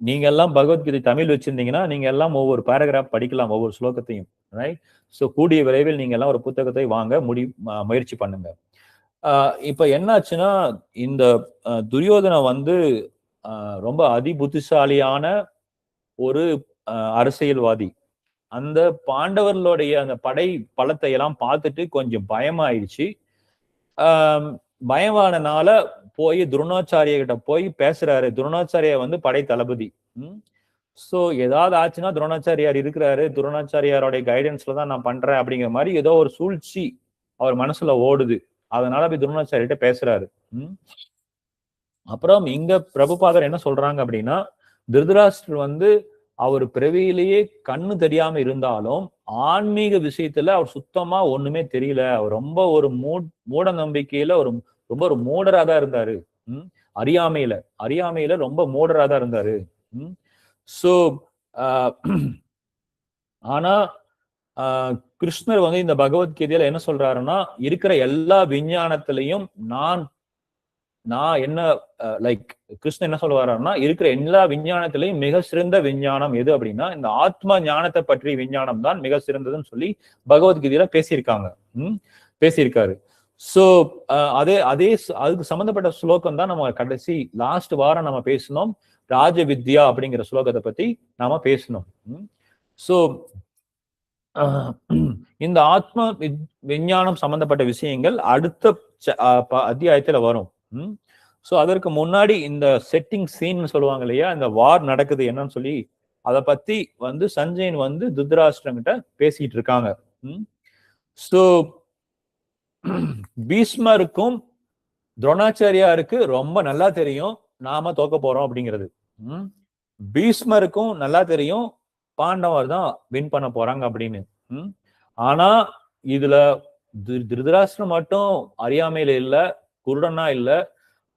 [SPEAKER 1] நீங்க எல்லாம் பகவத்கீதை தமிழ் வச்சிருந்தீங்கன்னா நீங்க எல்லாம் ஒவ்வொரு பேராகிராஃப் படிக்கலாம், ஒவ்வொரு ஸ்லோகத்தையும். ரைட்? சோ கூடிய விரைவில் நீங்க எல்லாம் ஒரு புத்தகத்தை வாங்க முயற்சி பண்ணுங்க. இப்ப என்னாச்சுன்னா, இந்த துரியோதனை வந்து ரொம்ப புத்திசாலியான ஒரு அரசியல்வாதி. அந்த பாண்டவர்களுடைய அந்த படை பலத்தை எல்லாம் பார்த்துட்டு கொஞ்சம் பயமாயிடுச்சு. பயமானனால போய் துரோணாச்சாரிய கிட்ட போய் பேசுறாரு. துரோணாச்சாரிய வந்து படை தளபதி. சோ ஏதாவது ஆச்சுன்னா துரோணாச்சாரியார் இருக்கிறாரு, துரோணாச்சாரியாரோட கைடன்ஸ்ல தான் நான் பண்றேன் அப்படிங்கிற மாதிரி ஏதோ ஒரு சூழ்ச்சி அவர் மனசுல ஓடுது. அதனால போய் துரோணாச்சாரியிட்ட பேசுறாரு. அப்புறம் இங்க பிரபுபாதர் என்ன சொல்றாங்க அப்படின்னா, திருதராஷ்டிரர் வந்து அவர் பிறவியிலேயே கண்ணு தெரியாம இருந்தாலும் ஆன்மீக விஷயத்துல அவர் சுத்தமா ஒண்ணுமே தெரியல. அவர் ரொம்ப ஒரு மூட நம்பிக்கையில ரொம்ப ஒரு மூடரா தான் இருந்தாரு. அறியாமையில ரொம்ப மூடரா தான் இருந்தாரு. சோ ஆனா கிருஷ்ணர் வந்து இந்த பகவத்கீதையில என்ன சொல்றாருன்னா, இருக்கிற எல்லா விஞ்ஞானத்திலையும் நான் என்ன லைக் கிருஷ்ணன் என்ன சொல்லுவாருன்னா, இருக்கிற எல்லா விஞ்ஞானத்திலையும் மிக சிறந்த விஞ்ஞானம் எது அப்படின்னா இந்த ஆத்ம ஞானத்தை பற்றிய விஞ்ஞானம் தான் மிக சிறந்ததுன்னு சொல்லி பகவத்கீதையில பேசியிருக்காரு. சோ அதுக்கு சம்பந்தப்பட்ட ஸ்லோகம் தான் நம்ம கடைசி லாஸ்ட் வாரம் நம்ம பேசணும். ராஜ வித்யா அப்படிங்கிற ஸ்லோகத்தை பத்தி நாம பேசணும். சோ இந்த ஆத்ம விஞ்ஞானம் சம்பந்தப்பட்ட விஷயங்கள் அடுத்த அத்தியாயத்துல வரும். சோ அதற்கு முன்னாடி இந்த செட்டிங் சீன் சொல்லுவாங்க இல்லையா, இந்த வார் நடக்குது என்னன்னு சொல்லி அதை பத்தி வந்து சஞ்சயன் வந்து திருதராஷ்டிரங்கிட்ட பேசிட்டு இருக்காங்க. சோ பீஷ்மருக்கும் துரோணாச்சாரியாருக்கு ரொம்ப நல்லா தெரியும் நாம தோக்க போறோம் அப்படிங்கிறது. பீஷ்மருக்கும் நல்லா தெரியும் பாண்டவர் தான் வின் பண்ண போறாங்க அப்படின்னு. ஆனா இதுல திருதராஷ்டிரம் மட்டும் அறியாமையில இல்ல, குருடனா இல்ல.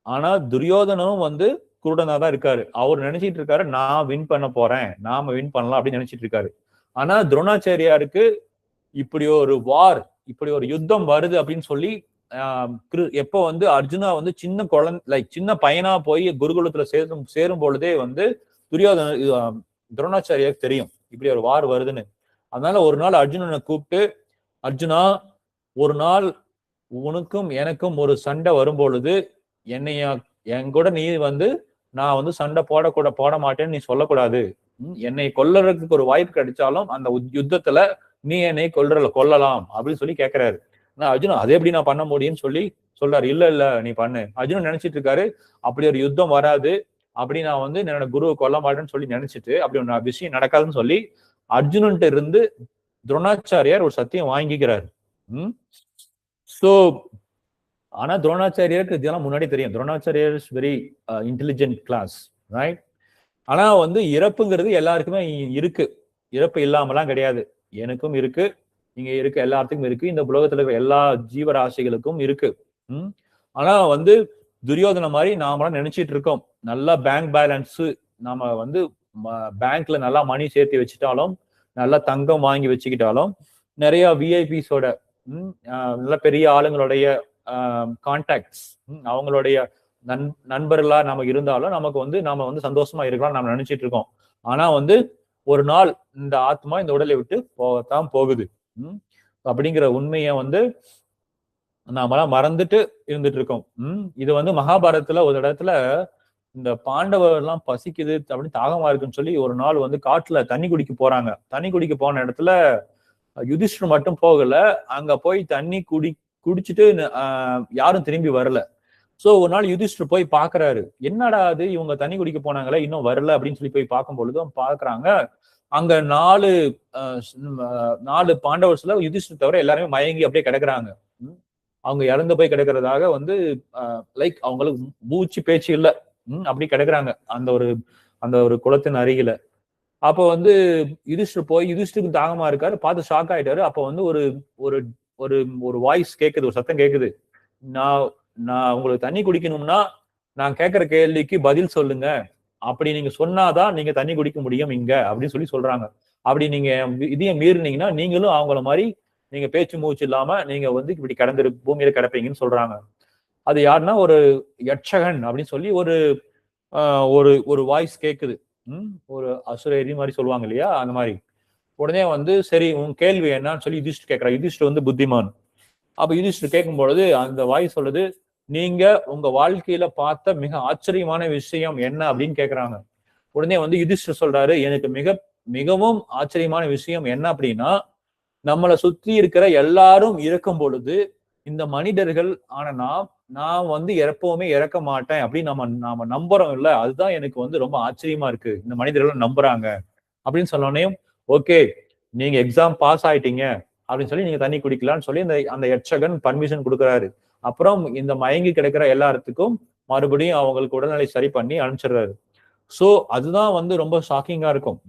[SPEAKER 1] ஆனா துரியோதனும் வந்து குருடனா தான் இருக்காரு. அவர் நினைச்சிட்டு இருக்காரு நான் வின் பண்ண போறேன், நாம வின் பண்ணலாம் அப்படின்னு நினைச்சிட்டு இருக்காரு. ஆனா துரோணாச்சாரியாருக்கு இப்படி ஒரு வார், இப்படி ஒரு யுத்தம் வருது அப்படின்னு சொல்லி எப்ப வந்து அர்ஜுனா வந்து சின்ன குழந்தை சின்ன பையனா போய் குருகுலத்துல சேரும் பொழுதே வந்து துரோணாச்சாரியாருக்கு தெரியும் இப்படி ஒரு வார் வருதுன்னு. அதனால ஒரு நாள் அர்ஜுனனை கூப்பிட்டு அர்ஜுனா, ஒரு நாள் உனக்கும் எனக்கும் ஒரு சண்டை வரும்பொழுது என்னைய என் கூட நீ வந்து நான் வந்து சண்டை போட மாட்டேன்னு நீ சொல்லக்கூடாது. என்னை கொல்றதுக்கு ஒரு வாய்ப்பு கிடைச்சாலும் அந்த யுத்தத்துல நீ என்னை கொல்லலாம் அப்படின்னு சொல்லி கேட்கிறாரு. அர்ஜுன் அதே எப்படி நான் பண்ண முடியும்னு சொல்லி சொல்றாரு. இல்ல நீ பண்ணு. அர்ஜுன் நினைச்சிட்டு இருக்காரு அப்படி ஒரு யுத்தம் வராது, அப்படி நான் வந்து என்னோட குருவை கொல்ல மாட்டேன்னு சொல்லி நினைச்சிட்டு அப்படி ஒரு விஷயம் நடக்காதுன்னு சொல்லி அர்ஜுனன்ட்ட இருந்து துரோணாச்சாரியார் ஒரு சத்தியம் வாங்கிக்கிறாரு. சோ ஆனா துரோணாச்சாரியருக்கு இதெல்லாம் முன்னாடி தெரியும். Dronacharya is very intelligent class, right? ஆனா வந்து இறப்புங்கிறது எல்லாருக்குமே இருக்கு. இறப்பு இல்லாமலாம் கிடையாது. எனக்கும் இருக்கு, இங்க இருக்க எல்லாத்துக்கும் இருக்கு, இந்த உலகத்துல இருக்க எல்லா ஜீவராசிகளுக்கும் இருக்கு. ஆனா வந்து துரியோதன மாதிரி நாம நினைச்சிட்டு இருக்கோம் நல்லா பேங்க் பேலன்ஸ், நாம வந்து பேங்க்ல நல்லா மணி சேர்த்து வச்சுட்டாலும், நல்லா தங்கம் வாங்கி வச்சுக்கிட்டாலும், நிறைய விஐபிஸோட நல்ல பெரிய ஆளுங்களுடைய கான்டாக்ட்ஸ், அவங்களுடைய நண்பர்களா நம்ம இருந்தாலும் நமக்கு வந்து நாம வந்து சந்தோஷமா இருக்கலாம் நம்ம நினைச்சிட்டு இருக்கோம். ஆனா வந்து ஒரு நாள் இந்த ஆத்மா இந்த உடலை விட்டு போகத்தான் போகுது. அப்படிங்கிற உண்மைய வந்து நாமெல்லாம் மறந்துட்டு இருந்துட்டு இருக்கோம். இது வந்து மகாபாரதத்துல ஒரு இடத்துல இந்த பாண்டவர் எல்லாம் பசிக்குது அப்படின்னு தாகமா இருக்குன்னு சொல்லி ஒரு நாள் வந்து காட்டுல தண்ணி குடிக்க போறாங்க. தண்ணி குடிக்க போன இடத்துல யுதிஷ்டர் மட்டும் போகல, அங்க போய் தண்ணி குடிச்சிட்டு யாரும் திரும்பி வரல. சோ ஒரு நாள் யுதிஷ்டர் போய் பாக்குறாரு, என்னடா அது இவங்க தண்ணி குடிக்க போனாங்களே இன்னும் வரல அப்படின்னு சொல்லி போய் பார்க்கும் பொழுதும் பாக்குறாங்க அங்க 4 பாண்டவர்ஸ்ல யுதிஷ்டர் தவிர எல்லாருமே மயங்கி அப்படியே கிடக்குறாங்க. அவங்க இறந்து போய் கிடக்கிறதாக வந்து லைக் அவங்களுக்கு மூச்சு பேச்சு இல்லை, அப்படி கிடக்குறாங்க அந்த ஒரு குளத்தின் அருகில. அப்ப வந்து யுதிஷ்டருக்கு தாகமா இருக்காரு, பார்த்து ஷாக் ஆயிட்டாரு. அப்ப வந்து ஒரு ஒரு ஒரு ஒரு வாய்ஸ் கேக்குது, ஒரு சத்தம் கேக்குது. நான் உங்களுக்கு தண்ணி குடிக்கணும்னா நான் கேட்கிற கேள்விக்கு பதில் சொல்லுங்க, அப்படி நீங்க சொன்னாதான் நீங்க தண்ணி குடிக்க முடியும் இங்க அப்படின்னு சொல்லி சொல்றாங்க. அப்படி நீங்க இதையும் மீறினீங்கன்னா நீங்களும் அவங்கள மாதிரி நீங்க பேச்சு மூச்சு இல்லாம நீங்க வந்து இப்படி பூமியில கிடப்பீங்கன்னு சொல்றாங்க. அது யாருன்னா ஒரு யட்சகன் அப்படின்னு சொல்லி ஒரு ஒரு வாய்ஸ் கேக்குது. ஒரு அசுரேரி மாதிரி சொல்லுவாங்க இல்லையா, அந்த மாதிரி. உடனே வந்து சரி உன் கேள்வி என்னன்னு சொல்லி யுதிஷ்டர் கேட்கிறார். யுதிஷ்டர் வந்து புத்திமான். அப்ப யுதிஷ்டர் கேட்கும் பொழுது அந்த வாய்ஸ் சொல்லுது, நீங்க உங்க வாழ்க்கையில பார்த்த மிக ஆச்சரியமான விஷயம் என்ன அப்படின்னு கேட்கிறாங்க. உடனே வந்து யுதிஷ்டர் சொல்றாரு, எனக்கு மிகவும் ஆச்சரியமான விஷயம் என்ன அப்படின்னா, நம்மளை சுற்றி இருக்கிற எல்லாரும் இறக்கும் பொழுது இந்த மனிதர்கள் ஆனா நான் வந்து எப்பவுமே இறக்க மாட்டேன் அப்படின்னு நாம நம்புறோம் இல்ல, அதுதான் எனக்கு வந்து ரொம்ப ஆச்சரியமா இருக்கு, இந்த மனிதர்கள் நம்புறாங்க அப்படின்னு சொன்னோடனே ஓகே நீங்க எக்ஸாம் பாஸ் ஆயிட்டீங்க அப்படின்னு சொல்லி நீங்க தண்ணி குடிக்கலாம்னு சொல்லி அந்த யட்சகன் பர்மிஷன் கொடுக்குறாரு. அப்புறம் இந்த மயங்கி கிடைக்கிற எல்லாத்துக்கும் மறுபடியும் அவங்களுக்கு உடல்நிலை சரி பண்ணி அனுப்பிச்சிடுறாரு. சோ அதுதான் வந்து ரொம்ப ஷாக்கிங்கா இருக்கும்.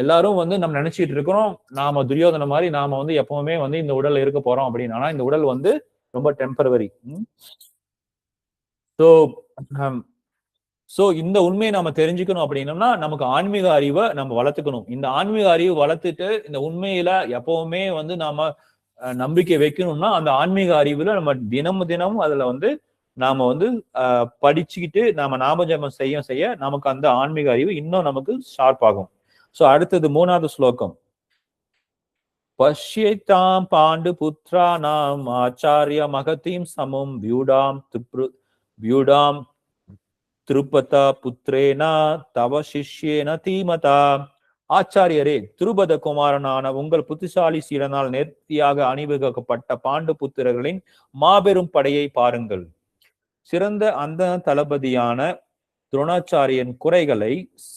[SPEAKER 1] எல்லாரும் வந்து நம்ம நினைச்சிட்டு இருக்கிறோம் நாம துரியோதன மாதிரி நாம வந்து எப்பவுமே வந்து இந்த உடல்ல இருக்க போறோம் அப்படின்னு. ஆனா இந்த உடல் வந்து ரொம்ப டெம்பரவரி. சோ இந்த உண்மையை நாம தெரிஞ்சுக்கணும் அப்படின்னம்னா நமக்கு ஆன்மீக அறிவை நம்ம வளர்த்துக்கணும். இந்த ஆன்மீக அறிவு வளர்த்துட்டு இந்த உண்மையில எப்பவுமே வந்து நாம நம்பிக்கை வைக்கணும்னா அந்த ஆன்மீக அறிவுல நம்ம தினமும் அதுல வந்து நாம வந்து படிச்சுக்கிட்டு நாம ஜபம் செய்ய நமக்கு அந்த ஆன்மீக அறிவு இன்னும் நமக்கு ஷார்ப் ஆகும். சோ அடுத்தது 3வது ஸ்லோகம். பஷ்யதாம் பாண்டு புத்ரானாம் ஆச்சாரிய மகதீம் சமம் வியூடாம் திருப்பதா புத்திரேனா தவ சிஷ்யேன தீமதா. ஆச்சாரியரே, திருபத குமாரனான உங்கள் புத்திசாலி சீடனால் நேர்த்தியாக அணிவகுக்கப்பட்ட பாண்டு புத்திரர்களின் மாபெரும் படையை பாருங்கள். சிறந்த அந்த தளபதியான துரோணாச்சாரியன் குறைகளை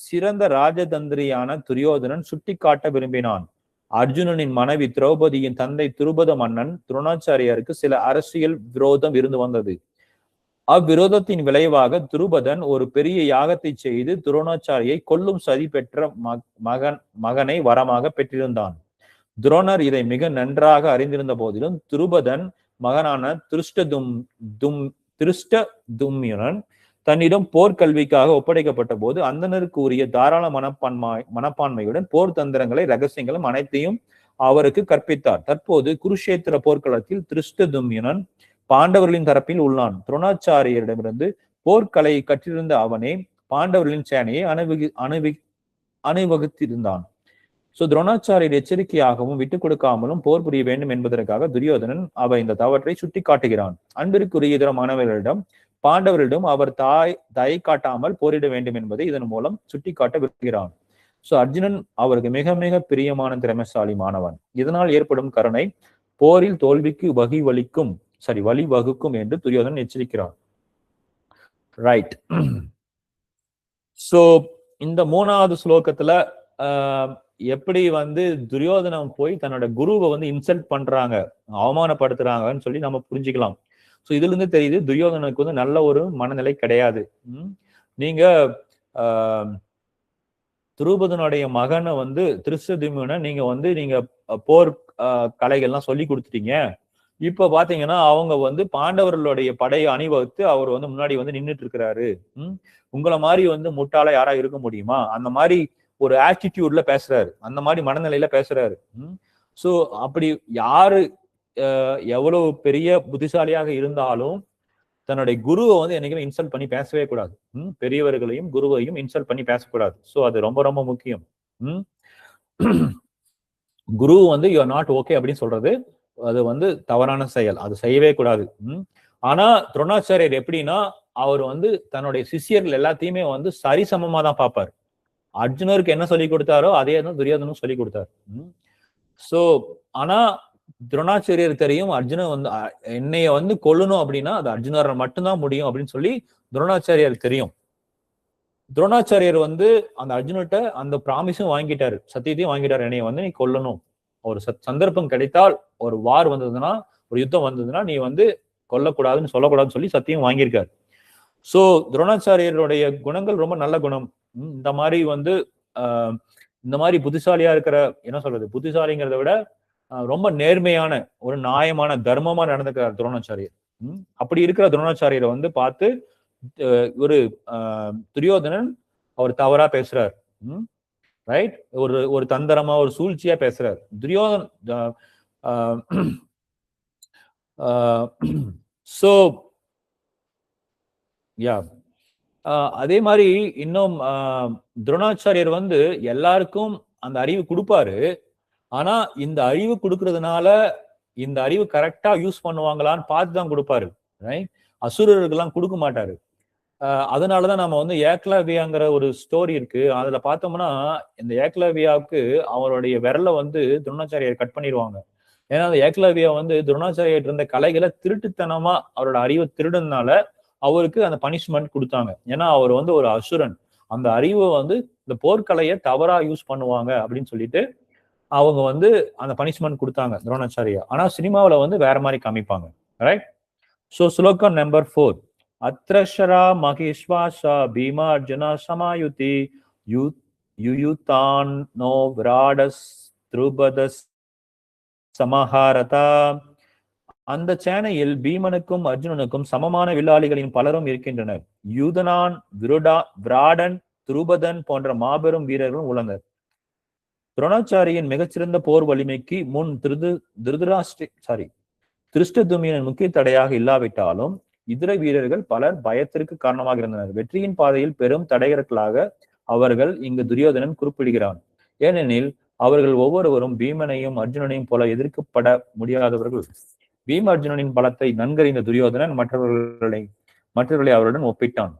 [SPEAKER 1] சிறந்த ராஜதந்திரியான துரியோதனன் சுட்டிக்காட்ட விரும்பினான். அர்ஜுனனின் மனைவி திரௌபதியின் தந்தை திருபத மன்னன் துரோணாச்சாரியருக்கு சில அரசியல் விரோதம் இருந்து வந்தது. அவ்விரோதத்தின் விளைவாக துருபதன் ஒரு பெரிய யாகத்தை செய்து துரோணாச்சாரியை கொல்லும் சதி பெற்ற மகனை வரமாக பெற்றிருந்தான். துரோணர் இதை மிக நன்றாக அறிந்திருந்த போதிலும் துருபதன் மகனான திருஷ்டதும்யன் தன்னிடம் போர்க்கல்விக்காக ஒப்படைக்கப்பட்ட போது அந்தனருக்கு உரிய தாராள மனப்பான்மையுடன் போர் தந்திரங்களை ரகசியங்களும் அனைத்தையும் அவருக்கு கற்பித்தார். தற்போது குருஷேத்திர போர்க்களத்தில் திருஷ்டதும்யன் பாண்டவர்களின் தரப்பில் உள்ளான். துரோணாச்சாரியரிடமிருந்து போர்க்கலை கற்றிருந்த அவனே பாண்டவர்களின் சேனையை அணிவகுத்திருந்தான். சோ துரோணாச்சாரியர் எச்சரிக்கையாகவும் விட்டுக் கொடுக்காமலும் போர் புரிய வேண்டும் என்பதற்காக துரியோதனன் அவர் இந்த தவற்றை சுட்டி காட்டுகிறான். அன்பிற்குரிய இதர மாணவர்களிடம் பாண்டவரிடம் அவர் தயை காட்டாமல் போரிட வேண்டும் என்பதை இதன் மூலம் சுட்டி காட்ட விரும்புகிறான். சோ அர்ஜுனன் அவருக்கு மிக மிக பிரியமான திறமைசாலி மாணவன். இதனால் ஏற்படும் கருணை போரில் தோல்விக்கு வழி வகுக்கும் என்று துரியோதனன் எச்சரிக்கிறான். ரைட். சோ இந்த 3வது ஸ்லோகத்துல எப்படி துரியோதனன் போய் தன்னோட குருவை இன்சல்ட் பண்றாங்க, அவமானப்படுத்துறாங்கன்னு சொல்லி நம்ம புரிஞ்சுக்கலாம். சோ இதுல இருந்து தெரியுது துரியோதனனுக்கு நல்ல ஒரு மனநிலை கிடையாது. நீங்க துருபதனுடைய மகனை திருஷ்டத்யும்னனை நீங்க போர் கலைகள்லாம் சொல்லி கொடுத்துட்டீங்க. இப்ப பாத்தீங்கன்னா அவங்க பாண்டவர்களுடைய படையை அணிவகுத்து அவர் முன்னாடி நின்றுட்டு இருக்கிறாரு. உங்களை மாதிரி முட்டாளா யாரா இருக்க முடியுமா? அந்த மாதிரி ஒரு ஆட்டிடியூட்ல பேசுறாரு, அந்த மாதிரி மனநிலையில பேசுறாரு. சோ அப்படி யாரு எவ்வளவு பெரிய புத்திசாலியாக இருந்தாலும் தன்னுடைய குருவை என்னைக்குமே இன்சல்ட் பண்ணி பேசவே கூடாது. பெரியவர்களையும் குருவையும் இன்சல்ட் பண்ணி பேசக்கூடாது. சோ அது ரொம்ப ரொம்ப முக்கியம். குரு யூ ஆர் நாட் ஓகே அப்படின்னு சொல்றது அது தவறான செயல், அது செய்யவே கூடாது. ஆனா துரோணாச்சாரியர் எப்படின்னா அவர் தன்னுடைய சிஷியர்கள் எல்லாத்தையுமே சரிசமமா தான் பார்ப்பார். அர்ஜுனருக்கு என்ன சொல்லி கொடுத்தாரோ அதே தான் துரியோதனும் சொல்லி கொடுத்தாரு. சோ ஆனா துரோணாச்சாரியர் தெரியும் அர்ஜுனன் என்னைய கொல்லணும் அப்படின்னா அது அர்ஜுனர் மட்டும்தான் முடியும் அப்படின்னு சொல்லி துரோணாச்சாரியர் தெரியும். துரோணாச்சாரியர் அந்த அர்ஜுனர்கிட்ட அந்த பிராமிஸும் வாங்கிட்டாரு, சத்தியத்தையும் வாங்கிட்டாரு, என்னைய நீ கொல்லணும், ஒரு சந்தர்ப்பம் கிடைத்தால் ஒரு வார் வந்ததுன்னா, ஒரு யுத்தம் வந்ததுன்னா நீ கொல்லக்கூடாதுன்னு சொல்லக்கூடாதுன்னு சொல்லி சத்தியம் வாங்கியிருக்காரு. சோ துரோணாச்சாரியருடைய குணங்கள் ரொம்ப நல்ல குணம். இந்த மாதிரி இந்த மாதிரி புத்திசாலியா இருக்கிற, என்ன சொல்றது, புத்திசாலிங்கிறத விட ரொம்ப நேர்மையான ஒரு நியாயமான தர்மமா நடந்துக்கிறார் துரோணாச்சாரியர். அப்படி இருக்கிற துரோணாச்சாரியரை பார்த்து ஒரு துரியோதனன் அவர் தவறா பேசுறார். ரைட், ஒரு தந்திரமா ஒரு சூழ்ச்சியா பேசுறார் துரியோதன். சோ யா அதே மாதிரி இன்னும் துரோணாச்சாரியர் எல்லாருக்கும் அந்த அறிவு கொடுப்பாரு. ஆனா இந்த அறிவு கொடுக்கறதுனால இந்த அறிவு கரெக்டா யூஸ் பண்ணுவாங்களான்னு பார்த்துதான் கொடுப்பாரு. ரைட், அசுரர்கள்லாம் கொடுக்க மாட்டாரு. அதனாலதான் நம்ம ஏக்லவியாங்கிற ஒரு ஸ்டோரி இருக்கு, அதுல பார்த்தோம்னா இந்த ஏக்லவியாவுக்கு அவருடைய விரலை துரோணாச்சாரியர் கட் பண்ணிடுவாங்க. ஏன்னா அந்த ஏக்லவியா துரோணாச்சாரியர் இருந்த கலைகளை திருட்டுத்தனமா அவரோட அறிவை திருடுனால அவருக்கு அந்த பனிஷ்மெண்ட் கொடுத்தாங்க. ஏன்னா அவர் ஒரு அசுரன், அந்த அறிவை இந்த போர்க்கலையை தவறா யூஸ் பண்ணுவாங்க அப்படின்னு சொல்லிட்டு அவங்க அந்த பனிஷ்மெண்ட் கொடுத்தாங்க துரோணாச்சாரியா. ஆனா சினிமாவில வேற மாதிரி காமிப்பாங்க. ரைட். சோ ஸ்லோகம் நம்பர் 4. அத்ரஷரா மகேஸ்வாசா பீமா அர்ஜுனா சமாயுதி யுயுதான் நோ விராடஸ் த்ருபதஸ் சமஹாரதா. அந்த சேனையில் பீமனுக்கும் அர்ஜுனனுக்கும் சமமான வில்லாளிகளின் பலரும் இருக்கின்றனர். யூதனான், விராடன், துருபதன் போன்ற மாபெரும் வீரர்களும் உள்ளனர். துரோணாச்சாரியின் மிகச்சிறந்த போர் வலிமைக்கு முன் திருஷ்டத்யும்னன் முக்கிய தடையாக இல்லாவிட்டாலும் இதர வீரர்கள் பலர் பயத்திற்கு காரணமாக இருந்தனர். வெற்றியின் பாதையில் பெரும் தடைகர்களாக அவர்கள் இங்கு துரியோதனன் குறிப்பிடுகிறான். ஏனெனில் அவர்கள் ஒவ்வொருவரும் பீமனையும் அர்ஜுனனையும் போல எதிர்க்கப்பட முடியாதவர்கள். பீம அர்ஜுனனின் பலத்தை நன்கறிந்த துரியோதனன் மற்றவர்களை அவருடன் ஒப்பிட்டான்.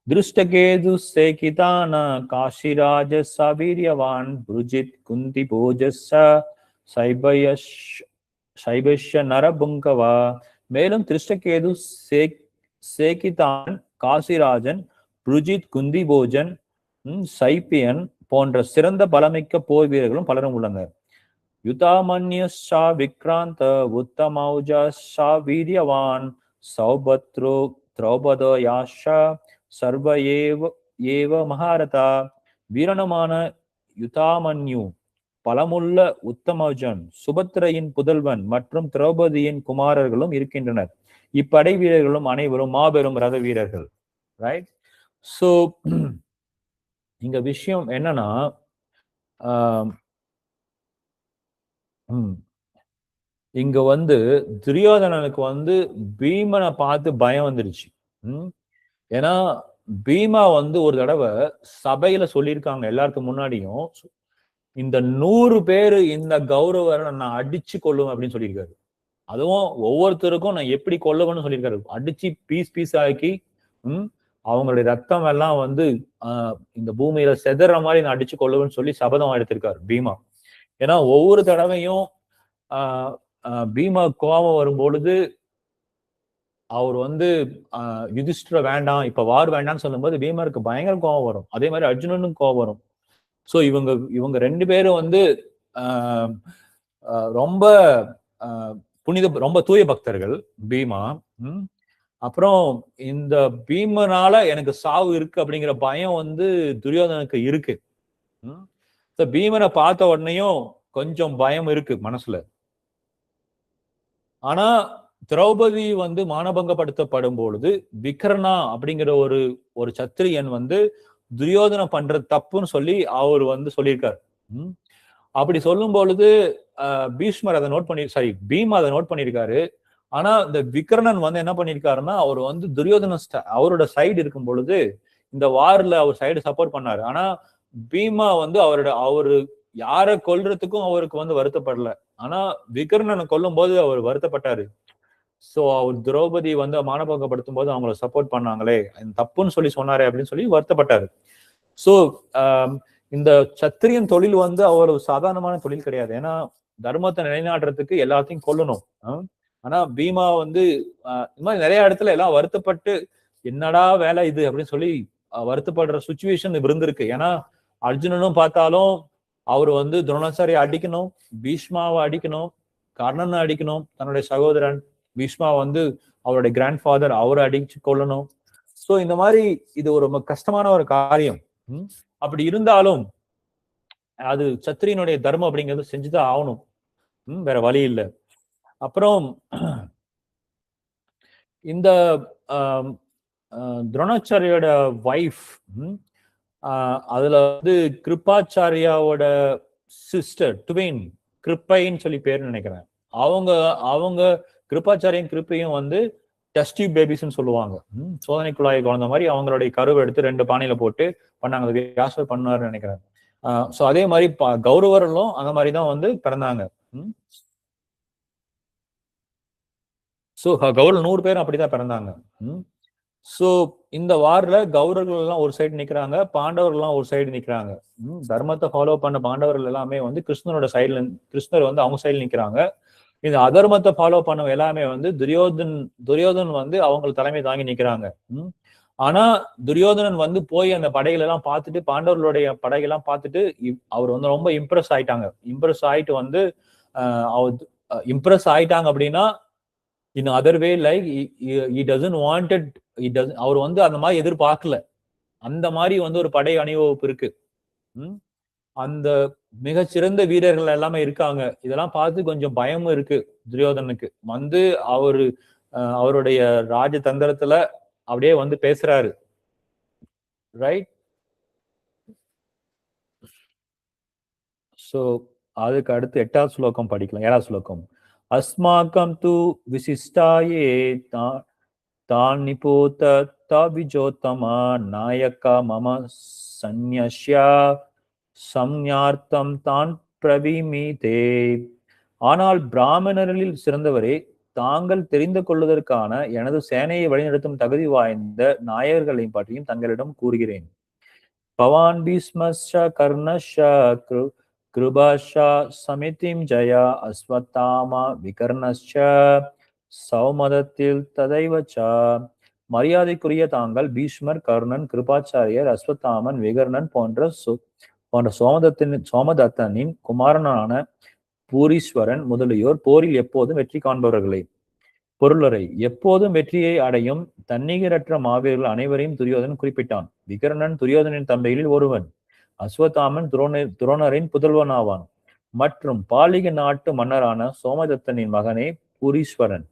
[SPEAKER 1] திருஷ்டகேது சேகிதான காஷிராஜ சவீரியவான் புருஜித் குந்தி போஜஸ சைபஷ்ய நரபுங்கவா. மேலும் திருஷ்டகேது சேகிதான், காசிராஜன், புருஜித், குந்தி போஜன், சைபியன் போன்ற சிறந்த பலமிக்க போர் வீரர்களும் பலரும் உள்ளனர். யுதாமன்யஷா விக்ராந்த உத்தமௌஜா வீரியவான் சௌபத்ரோ திரௌபதோ யாஷா சர்வ ஏவ மகாரதா. வீரனமான யுதாமன்யு, பலமுள்ள உத்தமௌஜன், சுபத்ரையின் புதல்வன் மற்றும் திரௌபதியின் குமாரர்களும் இருக்கின்றனர். இப்படை வீரர்களும் அனைவரும் மாபெரும் ரத வீரர்கள். ரைட். சோ இங்க விஷயம் என்னன்னா, இங்க துரியோதனனுக்கு பீமனை பார்த்து பயம் வந்துருச்சு. ஏன்னா பீமா ஒரு தடவை சபையில சொல்லியிருக்காங்க எல்லாருக்கும் முன்னாடியும், இந்த 100 பேரு இந்த கௌரவரை நான் அடிச்சு கொள்ளுவேன் அப்படின்னு சொல்லியிருக்காரு. அதுவும் ஒவ்வொருத்தருக்கும் நான் எப்படி கொல்லுவேன்னு சொல்லியிருக்காரு. அடிச்சு பீஸ் பீஸ் ஆக்கி அவங்களுடைய ரத்தம் எல்லாம் வந்து இந்த பூமியில செதற மாதிரி நான் அடிச்சு கொள்ளுவேன்னு சொல்லி சபதம் எடுத்திருக்காரு பீமா. ஏன்னா ஒவ்வொரு தடவையும் பீமா கோபம் வரும் பொழுது அவர் வந்து யுதிஷ்டிர வேண்டாம், இப்ப வார் வேண்டாம்னு சொல்லும்போது பீமருக்கு பயங்கர கோபம் வரும். அதே மாதிரி அர்ஜுனனுக்கும் கோபம் வரும். சோ இவங்க 2 பேரும் வந்து ரொம்ப ரொம்ப தூய பக்தர்கள் பீமா. அப்புறம் இந்த பீமனால எனக்கு சாவு இருக்கு அப்படிங்கிற பயம் வந்து துரியோதனுக்கு இருக்கு. பீமனை பார்த்த உடனேயும் கொஞ்சம் பயம் இருக்கு மனசுல. ஆனா திரௌபதி வந்து மானபங்கப்படுத்தப்படும் பொழுது விக்ரணா அப்படிங்கிற ஒரு சத்திரியன் வந்து துரியோதனம் பண்றது தப்புன்னு சொல்லி அவர் வந்து சொல்லியிருக்காரு. அப்படி சொல்லும் பொழுது பீஷ்மர் அதை நோட் பண்ணி பீம் அதை நோட் பண்ணியிருக்காரு. ஆனா இந்த விக்ரணன் வந்து என்ன பண்ணிருக்காருன்னா அவர் வந்து துரியோதன அவரோட சைடு இருக்கும் பொழுது இந்த வார்ல அவர் சைடு சப்போர்ட் பண்ணாரு. ஆனா பீமா வந்து அவரு யாரை கொல்றதுக்கும் அவருக்கு வந்து வருத்தப்படல. ஆனா விகர்ணனை கொல்லும் போது அவர் வருத்தப்பட்டாரு. சோ அவர் திரௌபதி வந்து மானபங்கப்படுத்தும் போது அவங்கள சப்போர்ட் பண்ணாங்களே தப்புன்னு சொல்லி சொன்னாரே அப்படின்னு சொல்லி வருத்தப்பட்டாரு. சோ இந்த சத்திரியன் தொழில் வந்து அவ்வளவு சாதாரணமான தொழில் கிடையாது. ஏன்னா தர்மத்தை நிலைநாட்டுறதுக்கு எல்லாத்தையும் கொல்லணும். ஆனா பீமா வந்து இந்த மாதிரி நிறைய இடத்துல எல்லாம் வருத்தப்பட்டு என்னடா வேலை இது அப்படின்னு சொல்லி வருத்தப்படுற சுச்சுவேஷன் இருந்திருக்கு. ஏன்னா அர்ஜுனனும் பார்த்தாலும் அவர் வந்து துரோணாச்சாரியை அடிக்கணும், பீஷ்மாவை அடிக்கணும், கர்ணனை அடிக்கணும், தன்னுடைய சகோதரன் பீஷ்மா வந்து அவருடைய கிராண்ட் ஃபாதர் அவரை அடிச்சு கொள்ளணும். சோ இந்த மாதிரி இது ஒரு கஷ்டமான ஒரு காரியம். அப்படி இருந்தாலும் அது சத்திரியனுடைய தர்மம் அப்படிங்கிறது செஞ்சுதான் ஆகணும். வேற வழி இல்லை. அப்புறம் இந்த துரோணாச்சாரியோட வைஃப் அதுல வந்து கிருப்பாச்சாரியாவோட சிஸ்டர் ட்வின் கிருப்பைன்னு சொல்லி பேர் நினைக்கிறேன். அவங்க கிருப்பாச்சாரியும் கிருப்பையும் வந்து டெஸ்ட் டியூப் பேபிஸ்ன்னு சொல்லுவாங்க. சோதனை குழாயை குழந்த மாதிரி அவங்களுடைய கருவை எடுத்து 2 பானையில போட்டு பண்ணாங்க. வியாசர் பண்ணாருன்னு நினைக்கிறேன். சோ அதே மாதிரி கௌரவர்களும் அந்த மாதிரிதான் வந்து பிறந்தாங்க. சோ கௌரவ 100 பேரும் அப்படிதான் பிறந்தாங்க. சோ இந்த வார்ல கௌரவர்கள் எல்லாம் ஒரு சைடு நிக்கிறாங்க, பாண்டவர்கள் எல்லாம் ஒரு சைடு நிக்கிறாங்க. தர்மத்தை ஃபாலோ பண்ண பாண்டவர்கள் எல்லாமே வந்து கிருஷ்ணனோட சைடுல, கிருஷ்ணர் வந்து அவங்க சைடுல நிக்கிறாங்க. இந்த அதர்மத்தை ஃபாலோ பண்ண எல்லாமே வந்து துரியோதன் வந்து அவங்க தலைமை தாங்கி நிக்கிறாங்க. ஆனா துரியோதனன் வந்து போய் அந்த படைகள் எல்லாம் பார்த்துட்டு பாண்டவர்களுடைய படைகள்லாம் பார்த்துட்டு அவர் வந்து ரொம்ப இம்ப்ரெஸ் ஆயிட்டாங்க. இம்ப்ரெஸ் ஆயிட்டு வந்து இம்ப்ரெஸ் ஆயிட்டாங்க அப்படின்னா இன் அதர் வே லைக் அவர் வந்து அந்த மாதிரி எதிர்பார்க்கல. அந்த மாதிரி வந்து ஒரு படை அணிவகுப்பு இருக்கு. அந்த மிகச்சிறந்த வீரர்கள் எல்லாமே இருக்காங்க. இதெல்லாம் பார்த்து கொஞ்சம் பயமும் இருக்கு துரியோதனுக்கு. வந்து அவருடைய ராஜதந்திரத்துல அப்படியே வந்து பேசுறாரு. ரைட்? சோ அதுக்கு அடுத்து 8வது ஸ்லோகம் படிக்கலாம். 7வது ஸ்லோகம். அஸ்மாக்கம் து விசிஷ்டாயே தான் நிபூத தவிஜோத்தமா நாயக்கா மம சந்நியஸ்யா சம்ஞார்த்தம் தான் பிரவிமீதே. ஆனால் பிராமணர்களில் சிறந்தவரே, தாங்கள் தெரிந்து கொள்வதற்கான எனது சேனையை வழிநடத்தும் தகுதி வாய்ந்த நாயகர்களை பற்றியும் தங்களிடம் கூறுகிறேன். பவான் பீஸ்மஸ்ச கர்ணஷ கிருபாஷ சமிதிம் ஜயா அஸ்வத்தாமா விகர்ணச்ச சௌமதத்தில் ததைவச்ச. மரியாதைக்குரிய தாங்கள் பீஷ்மர், கர்ணன், கிருபாச்சாரியர், அஸ்வத்தாமன், விகர்ணன் போன்ற சோமதத்தனின் குமாரனான பூரீஸ்வரன் முதலியோர் போரில் எப்போதும் வெற்றி காண்பவர்களே. பொருளரை எப்போதும் வெற்றியை அடையும் தன்னிகரற்ற மாவீரர்கள் அனைவரையும் துரியோதனன் குறிப்பிட்டான். விகர்ணன் துரியோதனின் தம்பிகளில் ஒருவன். அஸ்வத்தாமன் துரோணரின் புதல்வனாவான். மற்றும் பாலிக நாட்டு மன்னரான சோமதத்தனின் மகனே பூரீஸ்வரன்.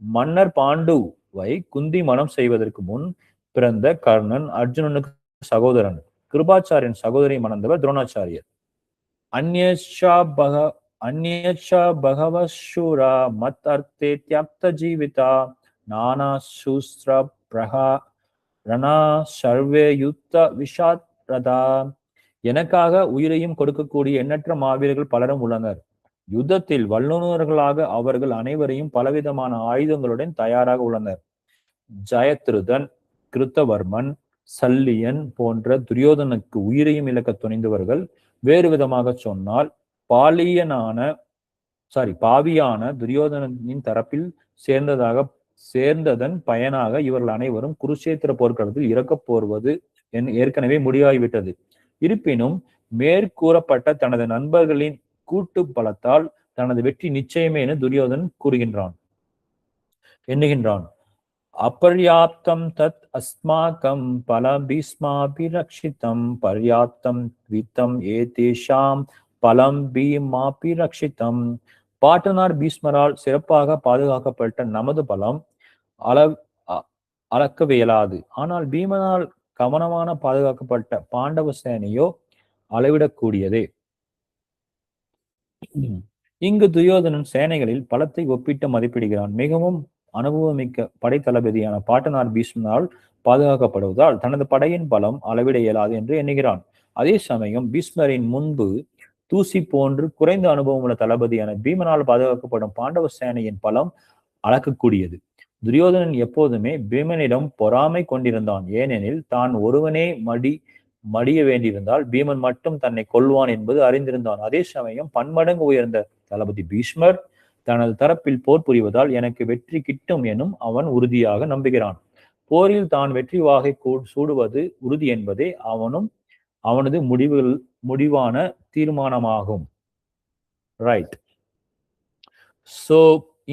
[SPEAKER 1] மன்னர் பாண்டுவை குந்தி மனம் செய்வதற்கு முன் பிறந்த கர்ணன் அர்ஜுனனுக்கு சகோதரன். கிருபாச்சாரியன் சகோதரி மணந்தவர் துரோணாச்சாரியர். அந்யச்ச பகவசூரா மத் அர்த்தே தியக்த ஜீவிதா நானா சூஸ்திர பிரஹா ரணா சர்வே யுத்த விஷாத்ரதா. எனக்காக உயிரையும் கொடுக்கக்கூடிய எண்ணற்ற மாவீரர்கள் பலரும் உள்ளனர். யுத்தத்தில் வல்லுநர்களாக அவர்கள் அனைவரையும் பலவிதமான ஆயுதங்களுடன் தயாராக உள்ளனர். ஜெயத்ருதன், கிருத்தவர்மன், சல்லியன் போன்ற துரியோதனுக்கு உயிரையும் இழக்க துணிந்தவர்கள். வேறு விதமாக சொன்னால் பாவியான துரியோதனின் தரப்பில் சேர்ந்ததன் பயனாக இவர்கள் அனைவரும் குருஷேத்திர போர்க்களத்தில் இறக்கப் போர்வது ஏற்கனவே முடிவாகிவிட்டது. இருப்பினும் மேற்கூறப்பட்ட தனது நண்பர்களின் கூட்டு பலத்தால் தனது வெற்றி நிச்சயமே என துரியோதன் எண்ணுகின்றான். அபர்யாப்தம் தத் அஸ்மாகம் பல பீஸ்மாபிரக்ஷிதம் பர்யாப்தம் வித்தம் ஏதேஷாம் பலம் பீமாபிரக்ஷிதம். பாட்டனார் பீஷ்மரால் சிறப்பாக பாதுகாக்கப்பட்ட நமது பலம் அளக்கவியலாது. ஆனால் பீமனால் கவனமான பாதுகாக்கப்பட்ட பாண்டவ சேனையோ அளவிடக்கூடியதே. இங்கு துரியோதனன் சேனைகளில் பலத்தை ஒப்பிட்டு மதிப்பிடுகிறான். மிகவும் அனுபவமிக்க படை தளபதியான பாட்டனார் பீஷ்மனால் பாதுகாக்கப்படுவதால் தனது படையின் பலம் அளவிட இயலாது என்று எண்ணுகிறான். அதே சமயம் பீஷ்மரின் முன்பு தூசி போன்று குறைந்த அனுபவம் உள்ள தளபதியான பீமனால் பாதுகாக்கப்படும் பாண்டவ சேனையின் பலம் அளக்கக்கூடியது. துரியோதனன் எப்போதுமே பீமனிடம் பொறாமை கொண்டிருந்தான். ஏனெனில் தான் ஒருவனே மடிய வேண்டியிருந்தால் பீமன் மட்டும் தன்னை கொல்வான் என்பது அறிந்திருந்தான். அதே சமயம் பன்மடங்கு உயர்ந்த தளபதி பீஷ்மர் தனது தரப்பில் போர் புரிவதால் எனக்கு வெற்றி கிட்டும் எனும் அவன் உறுதியாக நம்புகிறான். போரில் தான் வெற்றி வாகை சூடுவது உறுதி என்பதே அவனது முடிவான தீர்மானமாகும். ரைட். சோ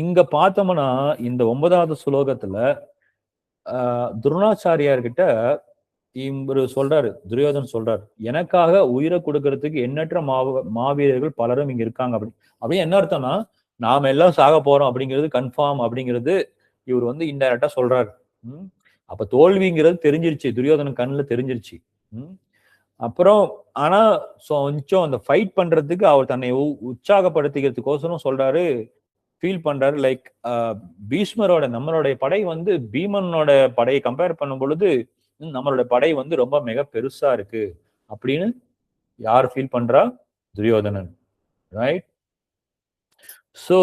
[SPEAKER 1] இங்க பார்த்தோம்னா இந்த 9வது ஸ்லோகத்துல துரோணாச்சாரியார்கிட்ட இவரு சொல்றாரு, துரியோதன் சொல்றாரு, எனக்காக உயிரை கொடுக்கறதுக்கு எண்ணற்ற மாவீரர்கள் பலரும் இங்க இருக்காங்க. அப்படி என்ன அர்த்தம்னா நாம எல்லாம் சாக போறோம் அப்படிங்கிறது கன்ஃபார்ம் அப்படிங்கிறது இவர் இன்டைரக்டா சொல்றாரு. அப்ப தோல்விங்கிறது தெரிஞ்சிருச்சு, துரியோதனன் கண்ணுல தெரிஞ்சிருச்சு. அப்புறம் ஆனா கொஞ்சம் அந்த ஃபைட் பண்றதுக்கு அவர் தன்னை உற்சாகப்படுத்திக்கிறதுக்கோசரம் சொல்றாரு, ஃபீல் பண்றாரு. லைக் பீஷ்மரோட நம்மளுடைய படை பீமனோட படையை கம்பேர் பண்ணும் பொழுது நம்மளோட படை ரொம்ப மிக பெருசா இருக்கு அப்படின்னு யார் ஃபீல் பண்றா? துரியோதனன். ரைட். சோ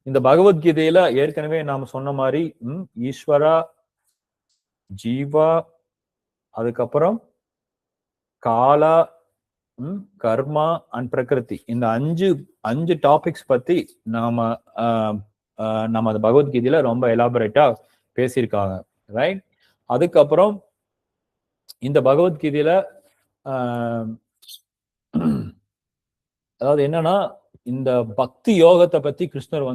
[SPEAKER 1] இந்த பகவத்கீதையில ஏற்கனவே நாம சொன்ன மாதிரி ஈஸ்வரா, ஜீவா, அதுக்கப்புறம் காலா, கர்மா அண்ட் பிரகிருதி, இந்த அஞ்சு டாபிக்ஸ் பத்தி நம்ம பகவத்கீதையில ரொம்ப எலாபரேட்டா பேசியிருக்காங்க. ரைட். அதுக்கப்புறம் இந்த பகவத்கீதையில அதாவது என்னன்னா இந்த பக்தி யோகத்தை பத்தி கிருஷ்ணர்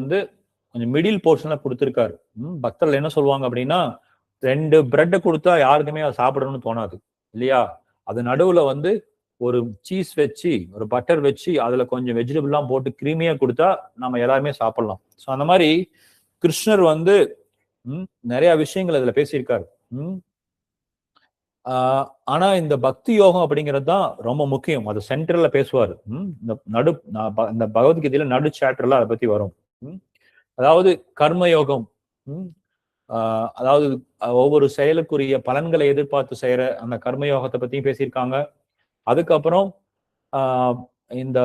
[SPEAKER 1] கொஞ்சம் மிடில் போர்ஷன்ல கொடுத்திருக்காரு. பக்தர்கள் என்ன சொல்லுவாங்க அப்படின்னா, 2 பிரெட்டை கொடுத்தா யாருக்குமே அதை சாப்பிடணும்னு தோணாது இல்லையா? அது நடுவுல ஒரு சீஸ் வச்சு ஒரு பட்டர் வச்சு அதுல கொஞ்சம் வெஜிடபிள்லாம் போட்டு கிரீமியா கொடுத்தா நம்ம எல்லாருமே சாப்பிடலாம். ஸோ அந்த மாதிரி கிருஷ்ணர் நிறைய விஷயங்கள் அதுல பேசியிருக்காரு. ஆனா இந்த பக்தி யோகம் அப்படிங்கிறது தான் ரொம்ப முக்கியம். அது சென்டர்ல பேசுவாரு. இந்த பகவத்கீதையில நடு சாப்டர்ல அதை பத்தி வரும். அதாவது கர்ம யோகம், அதாவது ஒவ்வொரு செயலுக்குரிய பலன்களை எதிர்பார்த்து செய்யற அந்த கர்மயோகத்தை பத்தியும் பேசியிருக்காங்க. அதுக்கப்புறம் இந்த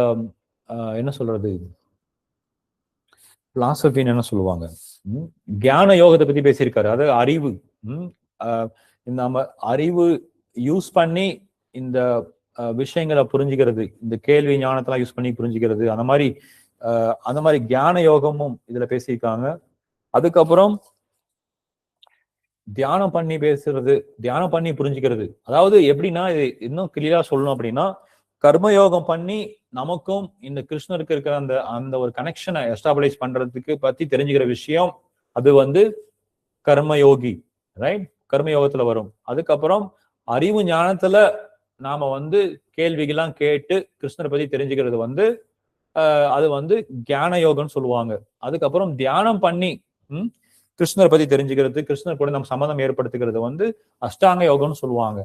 [SPEAKER 1] என்ன சொல்றது, பிலாசபின்னு என்ன சொல்லுவாங்க, தியான யோகத்தை பத்தி பேசியிருக்காரு. அதாவது அறிவு, நம்ம அறிவு யூஸ் பண்ணி இந்த விஷயங்களை புரிஞ்சுக்கிறது, இந்த கேள்வி ஞானத்தெல்லாம் யூஸ் பண்ணி புரிஞ்சுக்கிறது, அந்த மாதிரி தியான யோகமும் இதுல பேசியிருக்காங்க. அதுக்கப்புறம் தியானம் பண்ணி பேசுறது, தியானம் பண்ணி புரிஞ்சுக்கிறது. அதாவது எப்படின்னா இது இன்னும் கிளியரா சொல்லணும் அப்படின்னா, கர்மயோகம் பண்ணி நமக்கும் இந்த கிருஷ்ணருக்கு இருக்கிற அந்த ஒரு கனெக்ஷனை எஸ்டாபிளைஷ் பண்றதுக்கு பத்தி தெரிஞ்சுக்கிற விஷயம் அது கர்மயோகி. ரைட். கர்மயோகத்துல வரும். அதுக்கப்புறம் அறிவு ஞானத்துல நாம கேள்விகள்லாம் கேட்டு கிருஷ்ணரை பத்தி தெரிஞ்சுக்கிறது அது தியான யோகம்னு சொல்லுவாங்க. அதுக்கப்புறம் தியானம் பண்ணி கிருஷ்ணரை பத்தி தெரிஞ்சுக்கிறது, கிருஷ்ணர் கூட நம்ம சம்மதம் ஏற்படுத்துகிறது அஷ்டாங்க யோகம்னு சொல்லுவாங்க.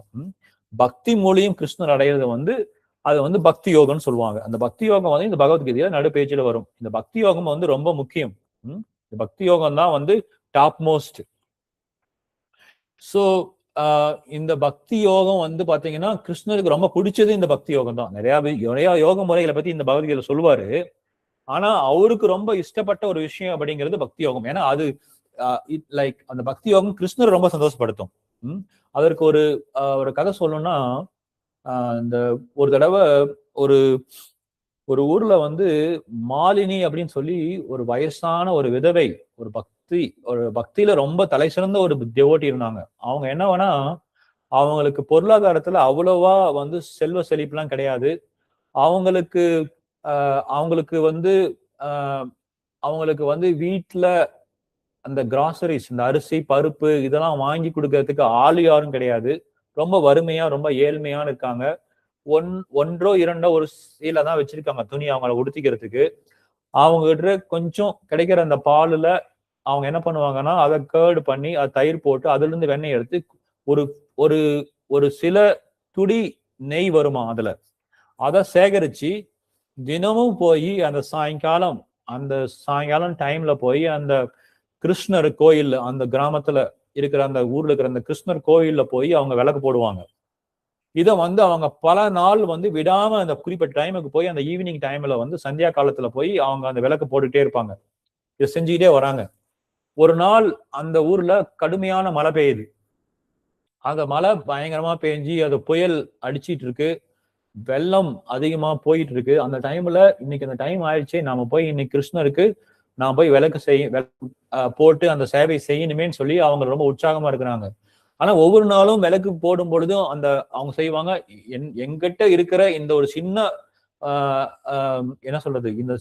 [SPEAKER 1] பக்தி மூலியம் கிருஷ்ணர் அடையிறது அது பக்தி யோகம்னு சொல்லுவாங்க. அந்த பக்தி யோகம் இந்த பகவத்கீதையில நடு பேஜில வரும். இந்த பக்தி யோகம் ரொம்ப முக்கியம். இந்த பக்தி யோகம் தான் டாப் மோஸ்ட். ஸோ இந்த பக்தி யோகம் வந்து பாத்தீங்கன்னா கிருஷ்ணருக்கு ரொம்ப பிடிச்சது இந்த பக்தி யோகம் தான். நிறைய யோக முறைகளை பத்தி இந்த பகவத்கீதை சொல்லுவாரு. ஆனா அவருக்கு ரொம்ப இஷ்டப்பட்ட ஒரு விஷயம் அப்படிங்கிறது பக்தி யோகம். ஏன்னா அது லைக் அந்த பக்தி யோகம் கிருஷ்ணர் ரொம்ப சந்தோஷப்படுத்தும். அதற்கு ஒரு கதை சொல்லணும்னா, இந்த ஒரு தடவை ஒரு ஒரு ஊர்ல வந்து மாலினி அப்படின்னு சொல்லி ஒரு வயசான ஒரு விதவை, ஒரு பக்தியில ரொம்ப தலை சிறந்த ஒரு தேவோட்டி இருந்தாங்க. அவங்க என்ன வேணா, அவங்களுக்கு பொருளாதாரத்துல அவ்வளவா வந்து செல்வ செழிப்புலாம் கிடையாது. அவங்களுக்கு அவங்களுக்கு வந்து அவங்களுக்கு வந்து வீட்டுல அந்த கிராசரிஸ், இந்த அரிசி பருப்பு இதெல்லாம் வாங்கி கொடுக்கறதுக்கு ஆள் யாரும் கிடையாது. ரொம்ப வறுமையா ரொம்ப ஏழ்மையான இருக்காங்க. ஒன்றோ இரண்டோ ஒரு சீலை தான் வச்சிருக்காங்க துணி அவங்கள உடுத்திக்கிறதுக்கு. அவங்க கிட்ட கொஞ்சம் கிடைக்கிற அந்த பாலுல அவங்க என்ன பண்ணுவாங்கன்னா, அதை கேர்டு பண்ணி அதை தயிர் போட்டு அதுல இருந்து வெண்ணெய் எடுத்து ஒரு ஒரு ஒரு சில துடி நெய் வருமா அதுல, அதை சேகரிச்சு தினமும் போய் அந்த சாயங்காலம் டைம்ல போய் அந்த கிருஷ்ணர் கோயில், அந்த கிராமத்துல இருக்கிற அந்த ஊர்ல இருக்கிற அந்த கிருஷ்ணர் கோயில்ல போய் அவங்க விளக்கு போடுவாங்க. இதை வந்து அவங்க பல நாள் வந்து விடாம அந்த குறிப்பிட்ட டைமுக்கு போய் அந்த ஈவினிங் டைம்ல வந்து சந்தியா காலத்துல போய் அவங்க அந்த விளக்கு போட்டுட்டே இருப்பாங்க. இதை செஞ்சுக்கிட்டே வராங்க. ஒரு நாள் அந்த ஊர்ல கடுமையான மழை பெய்யுது. அந்த மழை பயங்கரமா பெய்ஞ்சு அது புயல் அடிச்சிட்டு இருக்கு. வெள்ளம் அதிகமா போயிட்டு இருக்கு. அந்த டைம்ல இன்னைக்கு அந்த டைம் ஆயிடுச்சு, நாம போய் இன்னைக்கு கிருஷ்ணருக்கு நான் போய் விளக்கு போட்டு அந்த சேவை செய்யணுமேன்னு சொல்லி அவங்க ரொம்ப உற்சாகமா இருக்கிறாங்க. ஆனா ஒவ்வொரு நாளும் விளக்கு போடும் பொழுதும் அவங்க செய்வாங்க, எங்கிட்ட இருக்கிற இந்த ஒரு சின்ன என்ன சொல்றது, இந்த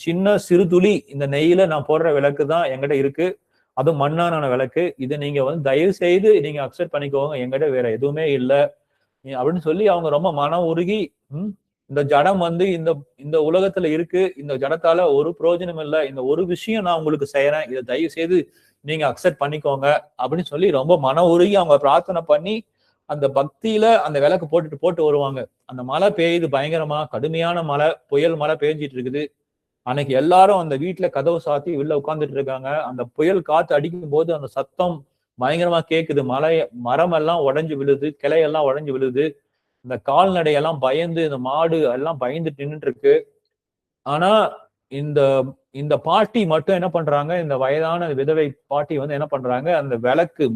[SPEAKER 1] சின்ன சிறு துளி இந்த நெய்யில நான் போடுற விளக்கு தான் எங்கிட்ட இருக்கு, அதுவும் மண்ணான விளக்கு. இதை நீங்க வந்து தயவு செய்து நீங்க அக்செப்ட் பண்ணிக்கோங்க, எங்கிட்ட வேற எதுவுமே இல்லை அப்படின்னு சொல்லி அவங்க ரொம்ப மனம் உருகி, இந்த ஜடம் வந்து இந்த உலகத்துல இருக்கு, இந்த ஜடத்தால ஒரு பிரயோஜனம் இல்லை, இந்த ஒரு விஷயம் நான் உங்களுக்கு செய்யறேன், இதை தயவு செய்து நீங்க அக்செப்ட் பண்ணிக்கோங்க அப்படின்னு சொல்லி ரொம்ப மன உருகி அவங்க பிரார்த்தனை பண்ணி அந்த பக்தியில அந்த விளக்கு போட்டு வருவாங்க. அந்த மழை பெய்யுது, பயங்கரமா கடுமையான மழை, புயல் மழை பெய்ஞ்சிட்டு இருக்குது. அன்னைக்கு எல்லாரும் அந்த வீட்டுல கதவு சாத்தி உள்ள உட்கார்ந்துட்டு இருக்காங்க. அந்த புயல் காத்து அடிக்கும் போது அந்த சத்தம் பயங்கரமா கேக்குது. மரம் எல்லாம் உடைஞ்சு விழுது, கிளையெல்லாம் உடைஞ்சு விழுது. இந்த கால்நடையெல்லாம் பயந்து, இந்த மாடு எல்லாம் பயந்து நின்றுட்டு இருக்கு. ஆனா இந்த இந்த பாட்டி மட்டும் என்ன பண்றாங்க, இந்த வயதான விதவை பாட்டி வந்து என்ன பண்றாங்க, அந்த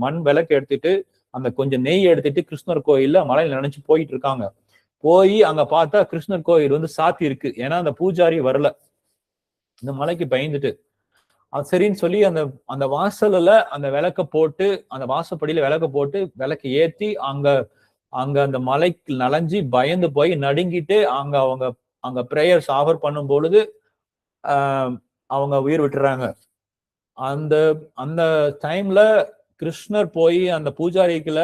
[SPEAKER 1] மண் விளக்கு எடுத்துட்டு அந்த கொஞ்சம் நெய் எடுத்துட்டு கிருஷ்ணர் கோயில்ல மலையில நினைச்சு போயிட்டு இருக்காங்க. போய் அங்க பார்த்தா கிருஷ்ணர் கோயில் வந்து சாத்தி இருக்கு. ஏன்னா அந்த பூஜாரி வரல, இந்த மலைக்கு பயந்துட்டு. அது சரின்னு சொல்லி அந்த வாசல்ல அந்த விளக்க போட்டு, அந்த வாசப்படியில விளக்க போட்டு விளக்கு ஏத்தி அங்க அந்த மலைக்கு நனைஞ்சு பயந்து போய் நடுங்கிட்டு அவங்க பிரேயர்ஸ் ஆஃபர் பண்ணும் பொழுது அவங்க உயிர் விட்டுறாங்க. அந்த அந்த டைம்ல கிருஷ்ணர் போய் அந்த பூஜாரிக்குல,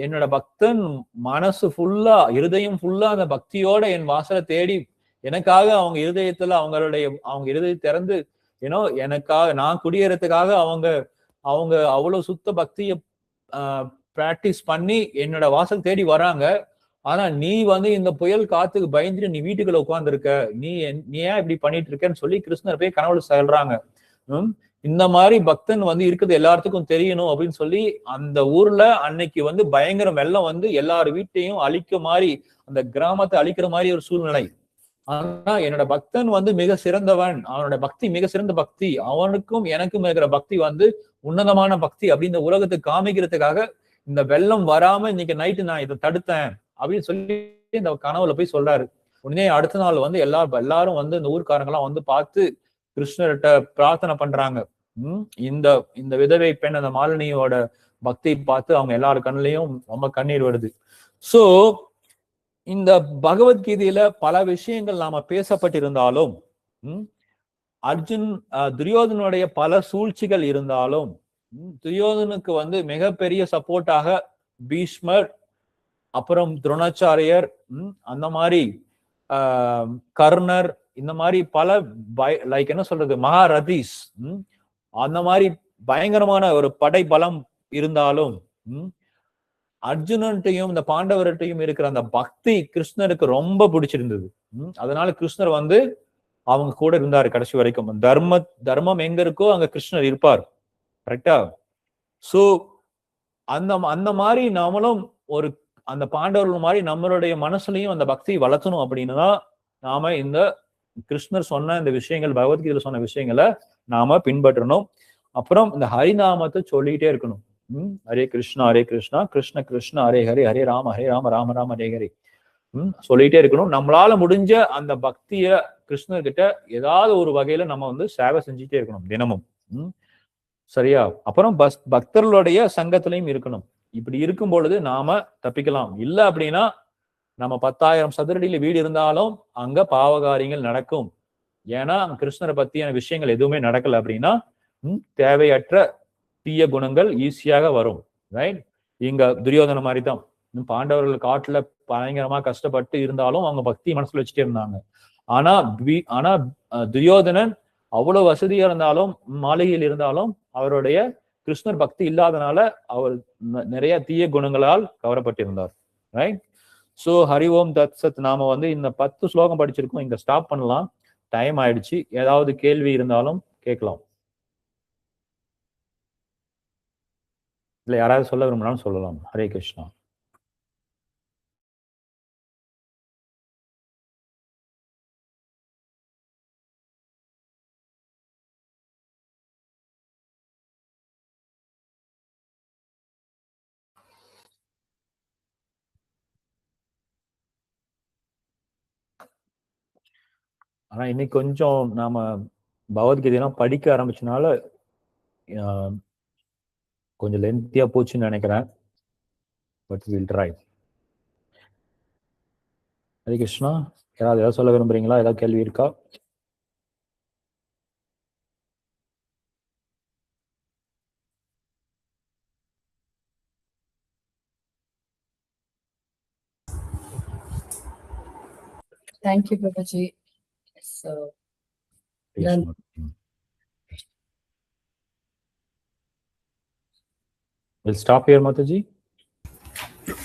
[SPEAKER 1] என்னோட பக்தன் மனசு ஃபுல்லா, இருதயம் ஃபுல்லா அந்த பக்தியோட என் வாசலை தேடி எனக்காக அவங்க இருதயம் திறந்து எனக்காக நான் குடியேறதுக்காக அவங்க அவ்வளவு சுத்த பக்திய பிராக்டிஸ் பண்ணி என்னோட வாசல் தேடி வராங்க. ஆனா நீ வந்து இந்த புயல் காத்துக்கு பயந்துட்டு நீ வீட்டுக்குள்ள உட்கார்ந்துருக்க, நீ ஏன் இப்படி பண்ணிட்டு இருக்கன்னு சொல்லி கிருஷ்ணர் போய் கனவுல சொல்றாங்க. இந்த மாதிரி பக்தன் வந்து இருக்குது எல்லாத்துக்கும் தெரியணும் அப்படின்னு சொல்லி அந்த ஊர்ல அன்னைக்கு வந்து பயங்கர வெள்ளம் வந்து எல்லார் வீட்டையும் அழிக்க மாதிரி, அந்த கிராமத்தை அழிக்கிற மாதிரி ஒரு சூழ்நிலை. ஆனா என்னோட பக்தன் வந்து மிக சிறந்தவன், அவனோட பக்தி மிக சிறந்த பக்தி, அவனுக்கும் எனக்கும் இருக்கிற பக்தி வந்து உன்னதமான பக்தி அப்படின்னு இந்த உலகத்துக்கு காமிக்கிறதுக்காக இந்த வெள்ளம் வராம இன்னைக்கு நைட்டு நான் இதை தடுத்தேன் அப்படின்னு சொல்லி இந்த கனவுல போய் சொல்றாரு. உடனே அடுத்த நாள் வந்து எல்லாரும் வந்து இந்த ஊர்க்காரங்க எல்லாம் வந்து பார்த்து கிருஷ்ணர்கிட்ட பிரார்த்தனை பண்றாங்க. இந்த விதவை பெண் அந்த மாலினியோட பக்தி பார்த்து அவங்க எல்லாரு கண்ணிலையும் ரொம்ப கண்ணீர் வருது. சோ இந்த பகவத்கீதையில பல விஷயங்கள் நாம பேசப்பட்டிருந்தாலும், துரியோதனுடைய பல சூழ்ச்சிகள் இருந்தாலும், துரியோதனுக்கு வந்து மிகப்பெரிய சப்போர்ட்டாக பீஷ்மர், அப்புறம் துரோணாச்சாரியர், அந்த மாதிரி கர்ணர், இந்த மாதிரி பல லைக் என்ன சொல்றது, மகாரதீஸ், அந்த மாதிரி பயங்கரமான ஒரு படை பலம் இருந்தாலும் அர்ஜுனன்ட்டையும் இந்த பாண்டவர்கிட்டையும் இருக்கிற அந்த பக்தி கிருஷ்ணருக்கு ரொம்ப பிடிச்சிருந்தது. அதனால கிருஷ்ணர் வந்து அவங்க கூட இருந்தாரு கடைசி வரைக்கும். தர்மம் எங்க இருக்கோ அங்க கிருஷ்ணர் இருப்பார். கரெக்டா? சோ அந்த மாதிரி நாமளும் ஒரு அந்த பாண்டவர்கள் மாதிரி நம்மளுடைய மனசுலயும் அந்த பக்தியை வளர்த்தணும் அப்படின்னு தான் நாம இந்த கிருஷ்ணர் சொன்ன இந்த விஷயங்கள், பகவத்கீதையில சொன்ன விஷயங்களை நாம பின்பற்றணும். அப்புறம் இந்த ஹரிநாமத்தை சொல்லிட்டே இருக்கணும். ஹரே கிருஷ்ணா கிருஷ்ண கிருஷ்ண ஹரே ஹரே, ஹரே ராம ராம ராம ஹரே ஹரே சொல்லிட்டே இருக்கணும். நம்மளால முடிஞ்ச அந்த பக்திய கிருஷ்ணர்கிட்ட ஏதாவது ஒரு வகையில நம்ம வந்து சேவை செஞ்சுட்டே இருக்கணும் தினமும். சரியா? அப்புறம் பக்தர்களுடைய சங்கத்திலையும் இருக்கணும். இப்படி இருக்கும் பொழுது நாம தப்பிக்கலாம். இல்ல அப்படின்னா நம்ம 10,000 சதுரடியில வீடு இருந்தாலும் அங்க பாவகாரியங்கள் நடக்கும். ஏன்னா கிருஷ்ணரை பத்தியான விஷயங்கள் எதுவுமே நடக்கல அப்படின்னா தேவையற்ற தீய குணங்கள் ஈஸியாக வரும். ரைட்? இங்க துரியோதன மாதிரி தான். பாண்டவர்கள் காட்டுல பயங்கரமா கஷ்டப்பட்டு இருந்தாலும் அவங்க பக்தி மனசுல வச்சுட்டே இருந்தாங்க. ஆனா துரியோதனன் அவ்வளவு வசதியா இருந்தாலும், மாளிகையில் இருந்தாலும் அவருடைய கிருஷ்ணர் பக்தி இல்லாதனால அவர் நிறைய தீய குணங்களால் கவரப்பட்டிருந்தார். ரைட்? சோ ஹரி ஓம் தத் சத். நாம வந்து இந்த 10 ஸ்லோகம் படிச்சிருக்கோம். இங்க ஸ்டாப் பண்ணலாம். டைம் ஆயிடுச்சு. ஏதாவது கேள்வி இருந்தாலும் கேட்கலாம். இல்ல யாராவது சொல்ல விரும்பினாலும் சொல்லலாம். ஹரே கிருஷ்ணா. ஆனா இன்னைக்கு கொஞ்சம் நாம பகவத்கீதையெல்லாம் படிக்க ஆரம்பிச்சனால கொஞ்சம் லென்த்தியா போச்சுன்னு நினைக்கிறேன். But will try. Hare Krishna. யாராவது ஏதாவது சொல்ல விரும்புறீங்களா? ஏதாவது கேள்வி இருக்கா?
[SPEAKER 2] Thank you, Prabhuji. So,
[SPEAKER 1] we'll stop here, Mataji.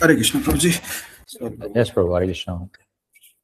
[SPEAKER 3] Hare Krishna, Prabhuji.
[SPEAKER 1] Yes, Prabhu. Hare Krishna.